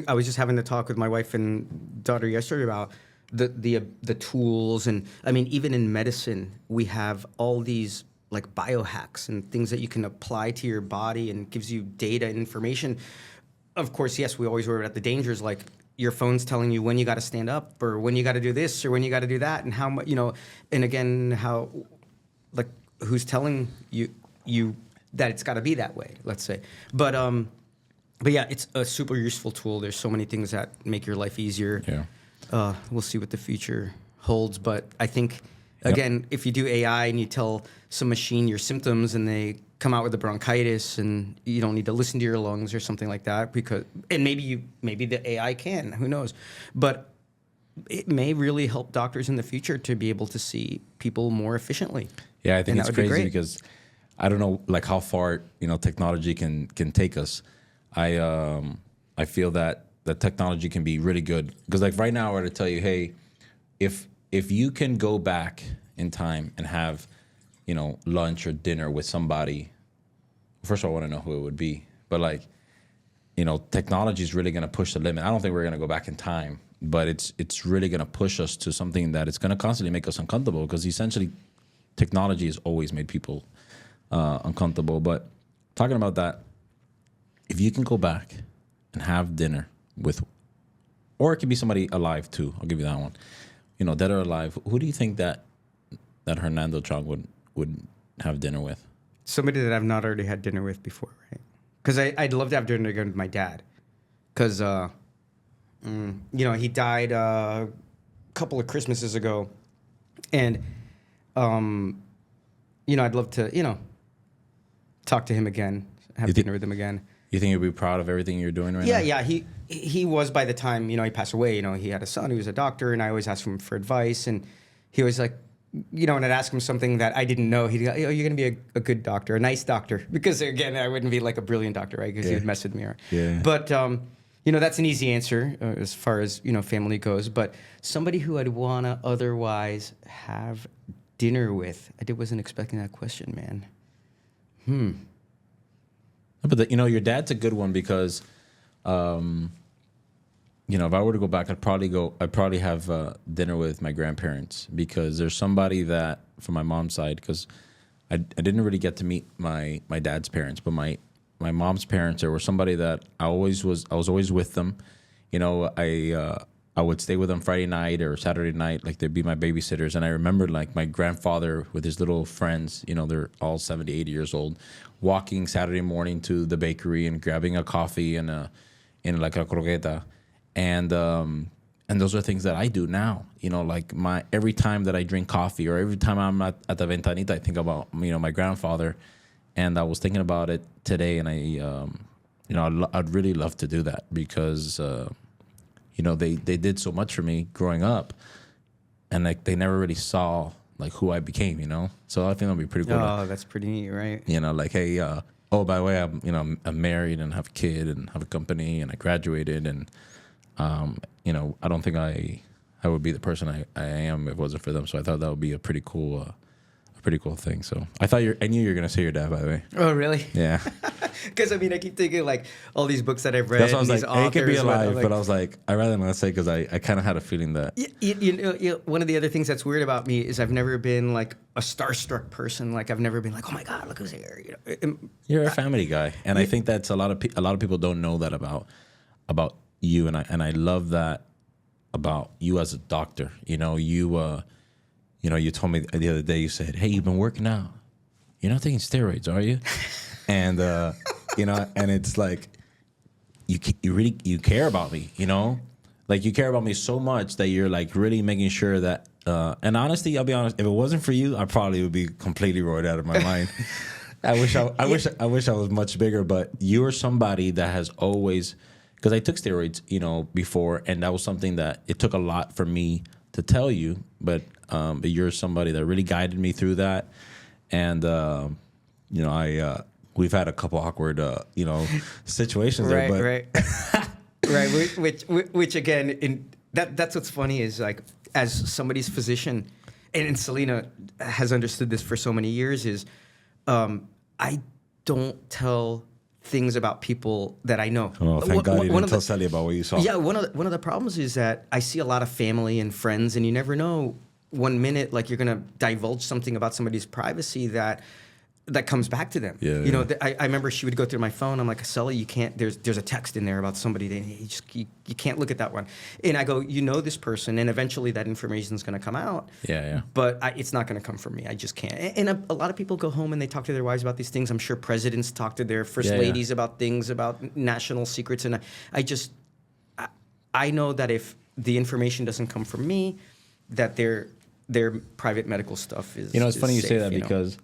A: I was just having the talk with my wife and daughter yesterday about the tools, and even in medicine we have all these like biohacks and things that you can apply to your body and gives you data and information. Of course, yes, we always worry about the dangers, like your phone's telling you when you got to stand up or when you got to do this or when you got to do that, and how much, and again, how, like, who's telling you that it's got to be that way, let's say. But yeah, it's a super useful tool. There's so many things that make your life easier.
B: Yeah.
A: We'll see what the future holds, but I think, again, if you do AI and you tell some machine your symptoms and they come out with a bronchitis and you don't need to listen to your lungs or something like that, and maybe the AI can, who knows, but it may really help doctors in the future to be able to see people more efficiently.
B: Yeah, I think it's crazy because I don't know like how far technology can take us. I feel that the technology can be really good because like right now I were to tell you, hey, if you can go back in time and have lunch or dinner with somebody, first of all, I want to know who it would be. But like, technology is really going to push the limit. I don't think we're going to go back in time, but it's really going to push us to something that it's going to constantly make us uncomfortable because essentially technology has always made people uncomfortable. But talking about that, if you can go back and have dinner with, or it could be somebody alive too, I'll give you that one, dead or alive, who do you think that Hernando Chong would have dinner with?
A: Somebody that I've not already had dinner with before, right? Because I'd love to have dinner again with my dad. Because, he died a couple of Christmases ago. And, I'd love to, talk to him again, have dinner with him again.
B: You think he'd be proud of everything you're doing right now?
A: Yeah. He was by the time, he passed away. He had a son who was a doctor, and I always asked him for advice. And he was like, and I'd ask him something that I didn't know. He'd go, you're going to be a good doctor, a nice doctor. Because, again, I wouldn't be like a brilliant doctor, right? Because he would mess with me.
B: Yeah.
A: But, that's an easy answer as far as, family goes. But somebody who I'd want to otherwise have dinner with, I wasn't expecting that question, man.
B: But, your dad's a good one because, if I were to go back, I'd probably have dinner with my grandparents because there's somebody that, from my mom's side, because I didn't really get to meet my dad's parents, but my mom's parents, there were somebody that I was always with them. I would stay with them Friday night or Saturday night, like they'd be my babysitters. And I remember like my grandfather with his little friends, they're all 70, 80 years old, walking Saturday morning to the bakery and grabbing a coffee and like a croqueta. And those are things that I do now. Like every time that I drink coffee or every time I'm at the ventanita, I think about, my grandfather. And I was thinking about it today, and I'd really love to do that because, they did so much for me growing up, and like they never really saw like who I became, So I think that'd be pretty cool.
A: Oh, that's pretty neat, right?
B: Like, hey, by the way, I'm married and have a kid and have a company and I graduated and, I don't think I would be the person I am if it wasn't for them. So I thought that would be a pretty cool thing. So I knew you were gonna say your dad, by the way.
A: Oh, really?
B: Yeah.
A: Because I keep thinking like all these books that I've read.
B: That's why I was like,
A: authors,
B: he could be alive, but I was like, I'd rather not say because I kind of had a feeling that.
A: One of the other things that's weird about me is I've never been like a starstruck person. Like I've never been like, oh my God, look who's here.
B: You're a family guy, and I think that's a lot of people don't know that about you, and I love that about you as a doctor. You told me the other day, you said, hey, you've been working out. You're not taking steroids, are you? And, and it's like, you really care about me, Like you care about me so much that you're like really making sure that, and honestly, I'll be honest, if it wasn't for you, I probably would be completely roared out of my mind. I wish I was much bigger, but you're somebody that has always because I took steroids, before, and that was something that it took a lot for me to tell you, but you're somebody that really guided me through that, and we've had a couple awkward situations there, but
A: right, which again, that's what's funny is like as somebody's physician, and Selena has understood this for so many years is, I don't tell things about people that I know.
B: Oh, thank God you didn't tell Sally about what you saw.
A: Yeah, one of the problems is that I see a lot of family and friends, and you never know 1 minute like you're gonna divulge something about somebody's privacy that comes back to them.
B: Yeah,
A: I remember she would go through my phone. I'm like, Sully, you can't. There's a text in there about somebody. You can't look at that one. And I go, this person, and eventually that information is going to come out.
B: Yeah.
A: But it's not going to come from me. I just can't. And a lot of people go home and they talk to their wives about these things. I'm sure presidents talk to their first ladies about things, about national secrets. And I know that if the information doesn't come from me, that their private medical stuff is.
B: It's funny you
A: safe,
B: say that because.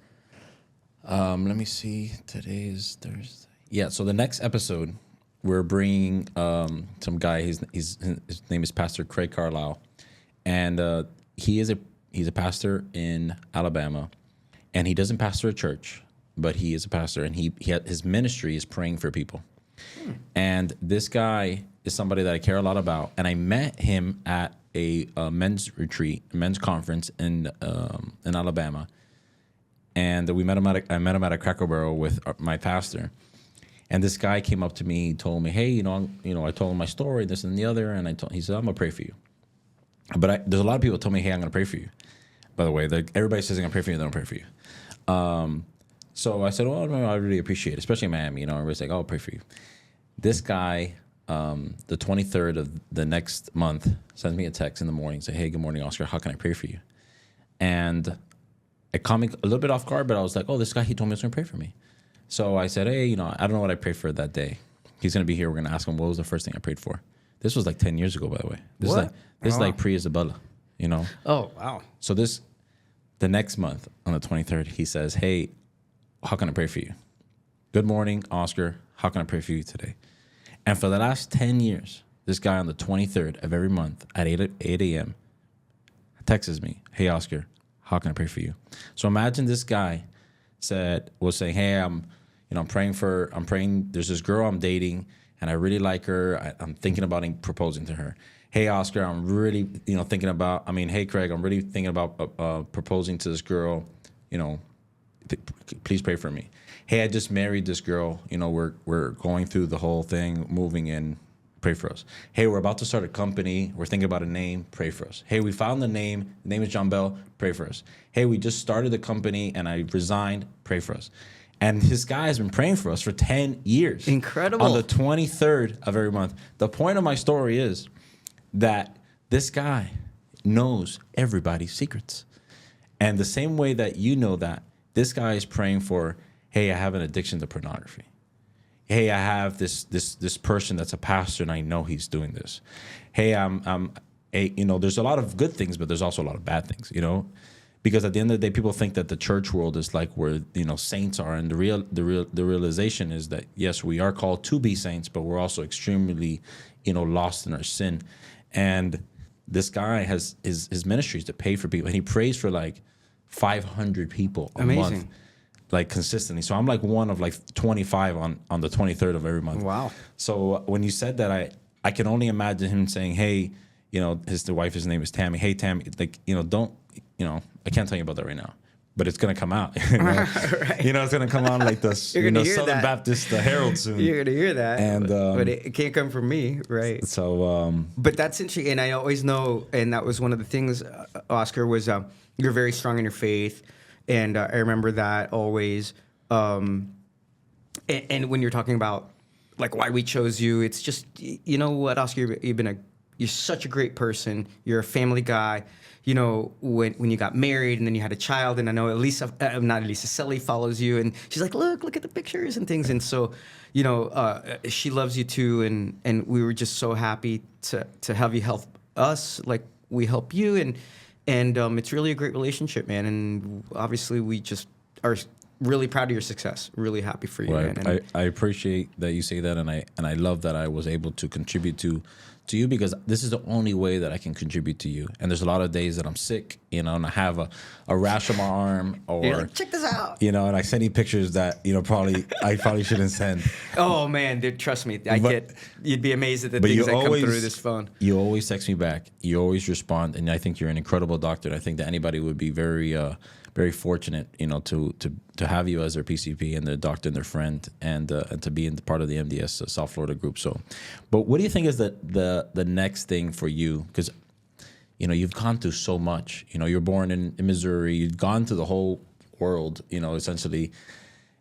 B: Let me see. Today is Thursday. Yeah. So the next episode, we're bringing some guy. His name is Pastor Craig Carlisle, and he's a pastor in Alabama, and he doesn't pastor a church, but he is a pastor, and his ministry is praying for people. And this guy is somebody that I care a lot about, and I met him at a men's retreat, men's conference in Alabama. And I met him at a Cracker Barrel with my pastor, and this guy came up to me, he told me, "Hey, I told him my story, this and the other," and he said, "I'm gonna pray for you." But there's a lot of people told me, "Hey, I'm gonna pray for you." By the way, everybody says I'm gonna pray for you, they don't pray for you. So I said, "Well, no, I really appreciate it, especially in Miami." Everybody's like, "I'll pray for you." This guy, the 23rd of the next month, sends me a text in the morning, say, "Hey, good morning, Oscar. How can I pray for you?" And it caught me a little bit off guard, but I was like, "Oh, this guy, he told me he was going to pray for me." So I said, "Hey, I don't know what I prayed for that day. He's going to be here. We're going to ask him what was the first thing I prayed for." This was like 10 years ago, by the way. This is like pre-Isabella,
A: Oh, wow.
B: So the next month on the 23rd, he says, "Hey, how can I pray for you?" "Good morning, Oscar. How can I pray for you today?" And for the last 10 years, this guy on the 23rd of every month at 8 a.m. texts me, "Hey, Oscar, how can I pray for you?" So imagine this guy was saying, "Hey, I'm praying. There's this girl I'm dating, and I really like her. I'm thinking about proposing to her. Hey, Oscar, I'm really, hey, Craig, I'm really thinking about proposing to this girl. Please pray for me. Hey, I just married this girl. We're going through the whole thing, moving in. Pray for us. Hey, we're about to start a company. We're thinking about a name. Pray for us. Hey, we found the name. The name is John Bell. Pray for us. Hey, we just started the company and I resigned. Pray for us." And this guy has been praying for us for 10 years.
A: Incredible.
B: On the 23rd of every month. The point of my story is that this guy knows everybody's secrets. And the same way that you know that, this guy is praying for, "Hey, I have an addiction to pornography. Hey, I have this person that's a pastor, and I know he's doing this. Hey, there's a lot of good things, but there's also a lot of bad things, because at the end of the day, people think that the church world is like where saints are, and the realization is that yes, we are called to be saints, but we're also extremely lost in our sin. And this guy has his ministries to pay for people, and he prays for like 500 people a month. Like consistently. So I'm like one of like 25 on the 23rd of every month.
A: Wow.
B: So when you said that, I can only imagine him saying, "Hey, the wife, his name is Tammy. Hey, Tammy, don't, I can't tell you about that right now, but it's going to come out.
A: Right.
B: It's going to come on like the Southern Baptist Herald soon.
A: You're going to hear that.
B: And,
A: but it can't come from me, right?
B: So,
A: but that's interesting. And I always know, and that was one of the things, Oscar, was you're very strong in your faith. And I remember that always. And when you're talking about like why we chose you, it's just, what, Oscar, you're such a great person. You're a family guy. When you got married and then you had a child, and I know Sally follows you, and she's like, look at the pictures and things. And so, she loves you too. And we were just so happy to have you help us like we help you. And it's really a great relationship, man. And obviously we just are really proud of your success. Really happy for you,
B: Right.
A: man. And
B: I appreciate that you say that, and I love that I was able to contribute to you, because this is the only way that I can contribute to you. And there's a lot of days that I'm sick, and I have a rash on my arm, or
A: you're like, check this out.
B: and I send you pictures that I probably shouldn't send.
A: Oh man, dude, trust me, you'd be amazed at the
B: But
A: things
B: you
A: that come
B: always
A: through this phone.
B: You always text me back. You always respond, and I think you're an incredible doctor. And I think that anybody would be very very fortunate, to have you as their PCP and their doctor and their friend, and to be in part of the MDS South Florida group. So, but what do you think is the next thing for you? Because you've gone through so much. You're born in Missouri. You've gone through the whole world, essentially,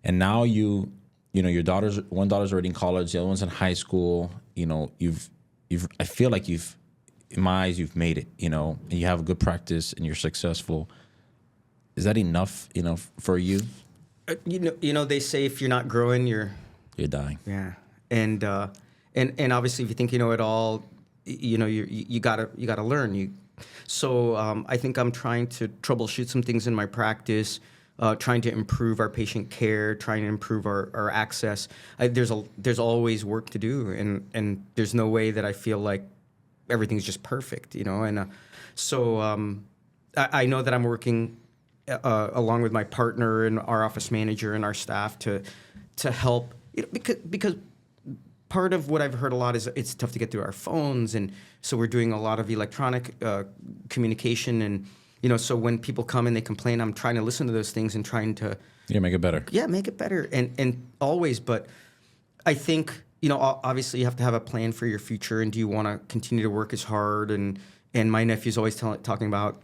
B: and now your one daughter's already in college, the other one's in high school. I feel like in my eyes, you've made it. And you have a good practice, and you're successful. Is that enough, for you?
A: They say if you're not growing, you're
B: dying.
A: Yeah, and obviously if you think you know it all, you gotta learn. So I think I'm trying to troubleshoot some things in my practice, trying to improve our patient care, trying to improve our access. There's always work to do, and there's no way that I feel like everything's just perfect, and so I know that I'm working along with my partner and our office manager and our staff to help, because part of what I've heard a lot is it's tough to get through our phones, and so we're doing a lot of electronic communication, and so when people come and they complain, I'm trying to listen to those things and trying to
B: make it better.
A: Yeah, make it better, and always. But I think obviously you have to have a plan for your future, and do you want to continue to work as hard? And my nephew's always talking about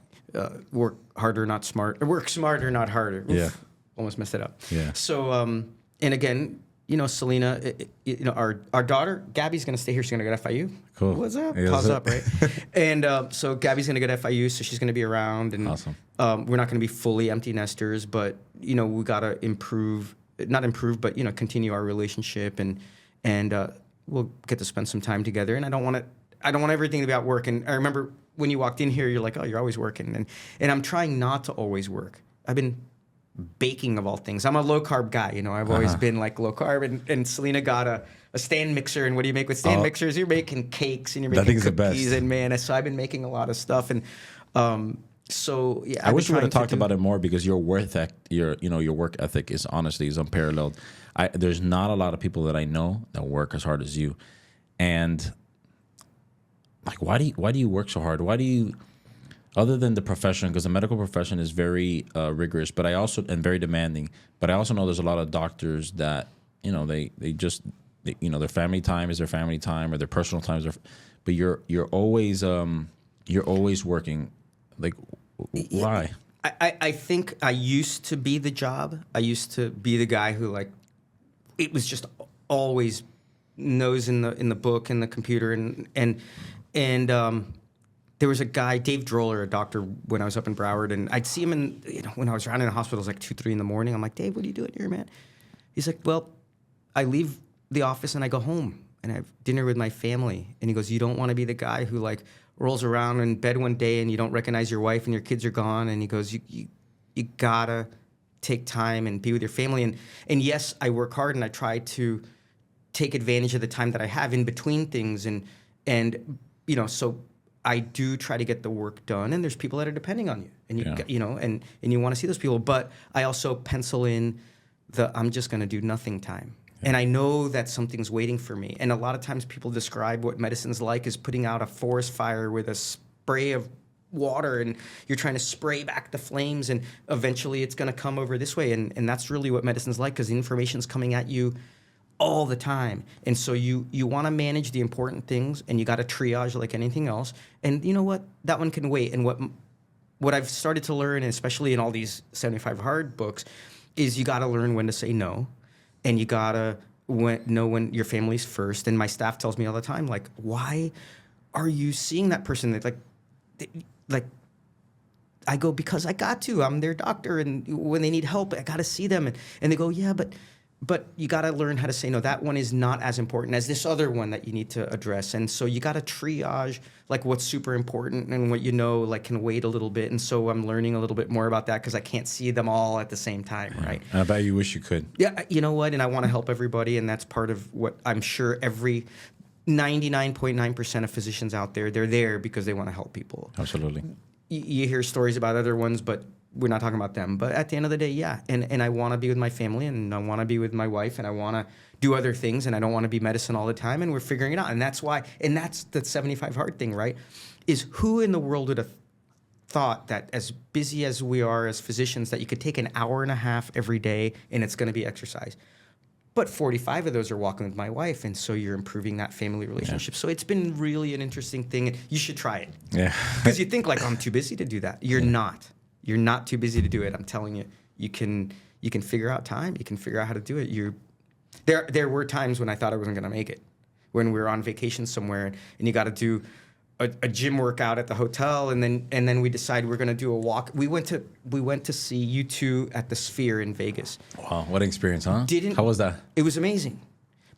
A: work harder, not smart, or work smarter, not harder. Oof,
B: yeah,
A: almost messed it up.
B: Yeah.
A: So and again, Selena, our daughter Gabby's gonna stay here. She's gonna go to FIU.
B: Cool.
A: What's up?
B: Yeah,
A: Pause up, right? And so Gabby's gonna go to FIU, so she's gonna be around. And
B: awesome.
A: We're not gonna be fully empty nesters, but we gotta not improve, but continue our relationship, and we'll get to spend some time together. And I don't want everything to be about work. And I remember when you walked in here, you're like, oh, you're always working. And I'm trying not to always work. I've been baking, of all things. I'm a low carb guy. I've always been like low carb. And Selena got a stand mixer. And what do you make with stand mixers? You're making cakes, and you're making cookies. And man, so I've been making a lot of stuff. And so yeah,
B: I wish we would have talked about it more, because your work ethic is honestly unparalleled. There's not a lot of people that I know that work as hard as you. And like, why do you work so hard? Why do you, other than the profession, because the medical profession is very rigorous, but and very demanding. But I also know there's a lot of doctors that their family time is their family time, or their personal time is but you're always working. Like, why?
A: I think I used to be the job. I used to be the guy who, like, it was just always nose in the book and the computer, and there was a guy, Dave Droller, a doctor, when I was up in Broward, and I'd see him when I was around in the hospitals, like 2, 3 in the morning. I'm like, Dave, what are you doing here, man? He's like, well, I leave the office and I go home and I have dinner with my family. And he goes, you don't want to be the guy who, like, rolls around in bed one day and you don't recognize your wife and your kids are gone. And he goes, you gotta take time and be with your family. And yes, I work hard and I try to take advantage of the time that I have in between things. And so I do try to get the work done, and there's people that are depending on you, and and you want to see those people. But I also pencil in I'm just going to do nothing time. And I know that something's waiting for me. And a lot of times people describe what medicine's like as putting out a forest fire with a spray of water, and you're trying to spray back the flames, and eventually it's going to come over this way. And that's really what medicine's like, because the information's coming at you all the time. And so you want to manage the important things, and you got to triage like anything else. And you know what? That one can wait. And what I've started to learn, and especially in all these 75 Hard books, is you got to learn when to say no. And you got to know when your family's first. And my staff tells me all the time, like, why are you seeing that person? Like, I go, because I got to. I'm their doctor. And when they need help, I got to see them. And they go, yeah, but but you got to learn how to say no. That one is not as important as this other one that you need to address. And so you got to triage like what's super important and what like can wait a little bit. And so I'm learning a little bit more about that because I can't see them all at the same time, right?
B: I bet you wish you could.
A: Yeah, you know what? And I want to help everybody, and that's part of what I'm sure every 99.9% of physicians out there, they're there because they want to help people.
B: Absolutely.
A: You hear stories about other ones, but we're not talking about them. But at the end of the day, yeah. And I want to be with my family, and I want to be with my wife, and I want to do other things, and I don't want to be medicine all the time, and we're figuring it out. And that's why, and that's the 75 hard thing, right? Is who in the world would have thought that as busy as we are as physicians that you could take an hour and a half every day and it's going to be exercise. But 45 of those are walking with my wife, and so you're improving that family relationship. Yeah. So it's been really an interesting thing, and you should try it.
B: Yeah.
A: Because you think like, I'm too busy to do that. You're not. You're not too busy to do it. I'm telling you. You can figure out time. You can figure out how to do it. There were times when I thought I wasn't going to make it. When we were on vacation somewhere, and you got to do a gym workout at the hotel, and then we decided we're going to do a walk. We went to see U2 at the Sphere in Vegas.
B: Wow, what an experience, huh? How was that?
A: It was amazing.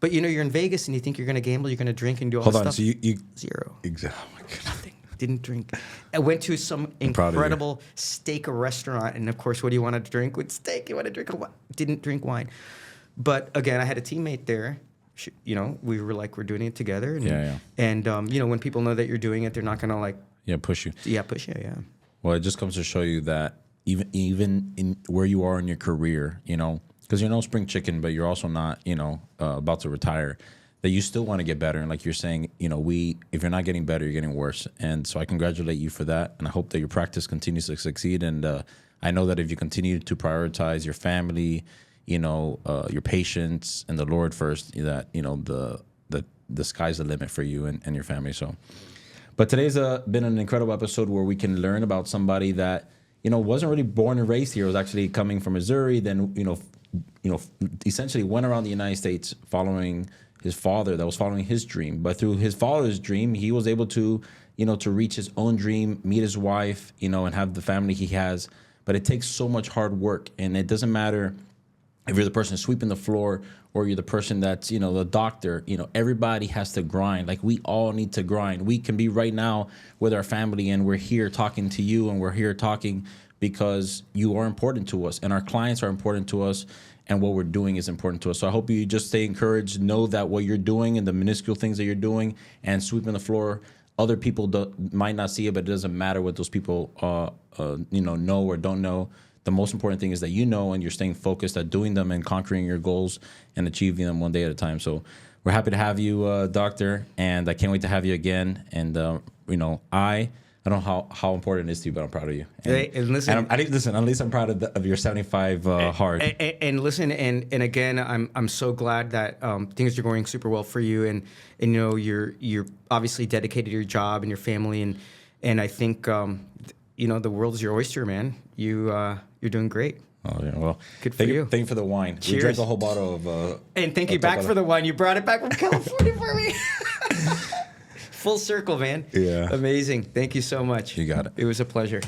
A: But you're in Vegas and you think you're going to gamble, you're going to drink and do all this stuff.
B: Hold on, so you
A: zero.
B: Exactly. Oh my goodness.
A: Nothing. Didn't drink. I went to some incredible steak restaurant, and of course, what do you want to drink with steak? You want to drink wine. Didn't drink wine. But again, I had a teammate there. We were like, we're doing it together. And,
B: yeah.
A: And, when people know that you're doing it, they're not going to like...
B: Yeah, push you.
A: Yeah, push you, yeah.
B: Well, it just comes to show you that even in where you are in your career, because you're no spring chicken, but you're also not, about to retire, that you still want to get better. And like you're saying, if you're not getting better, you're getting worse. And so I congratulate you for that. And I hope that your practice continues to succeed. And I know that if you continue to prioritize your family, your patients and the Lord first, that, the sky's the limit for you and your family. So, but today's been an incredible episode where we can learn about somebody that, wasn't really born and raised here. It was actually coming from Missouri. Then, essentially went around the United States following his father that was following his dream. But through his father's dream, he was able to, to reach his own dream, meet his wife, and have the family he has. But it takes so much hard work, and it doesn't matter if you're the person sweeping the floor or you're the person that's, the doctor, everybody has to grind. Like, we all need to grind. We can be right now with our family, and we're here talking to you, and we're here talking because you are important to us, and our clients are important to us, and what we're doing is important to us. So I hope you just stay encouraged, know that what you're doing and the minuscule things that you're doing and sweeping the floor, other people might not see it, but it doesn't matter what those people, know or don't know. The most important thing is that and you're staying focused at doing them and conquering your goals and achieving them one day at a time. So we're happy to have you, Doctor, and I can't wait to have you again. And, I don't know how important it is to you, but I'm proud of you.
A: And listen,
B: at least I'm proud of your 75 hard.
A: And listen, and again, I'm so glad that things are going super well for you, and you're obviously dedicated to your job and your family, and I think the world's your oyster, man. You're doing great.
B: Oh yeah, well,
A: good for you.
B: Thank you for the wine.
A: Cheers.
B: We drank a whole bottle of.
A: And thank you back for the wine. You brought it back from California for me. Full circle, man.
B: Yeah.
A: Amazing. Thank you so much.
B: You got it.
A: It was a pleasure.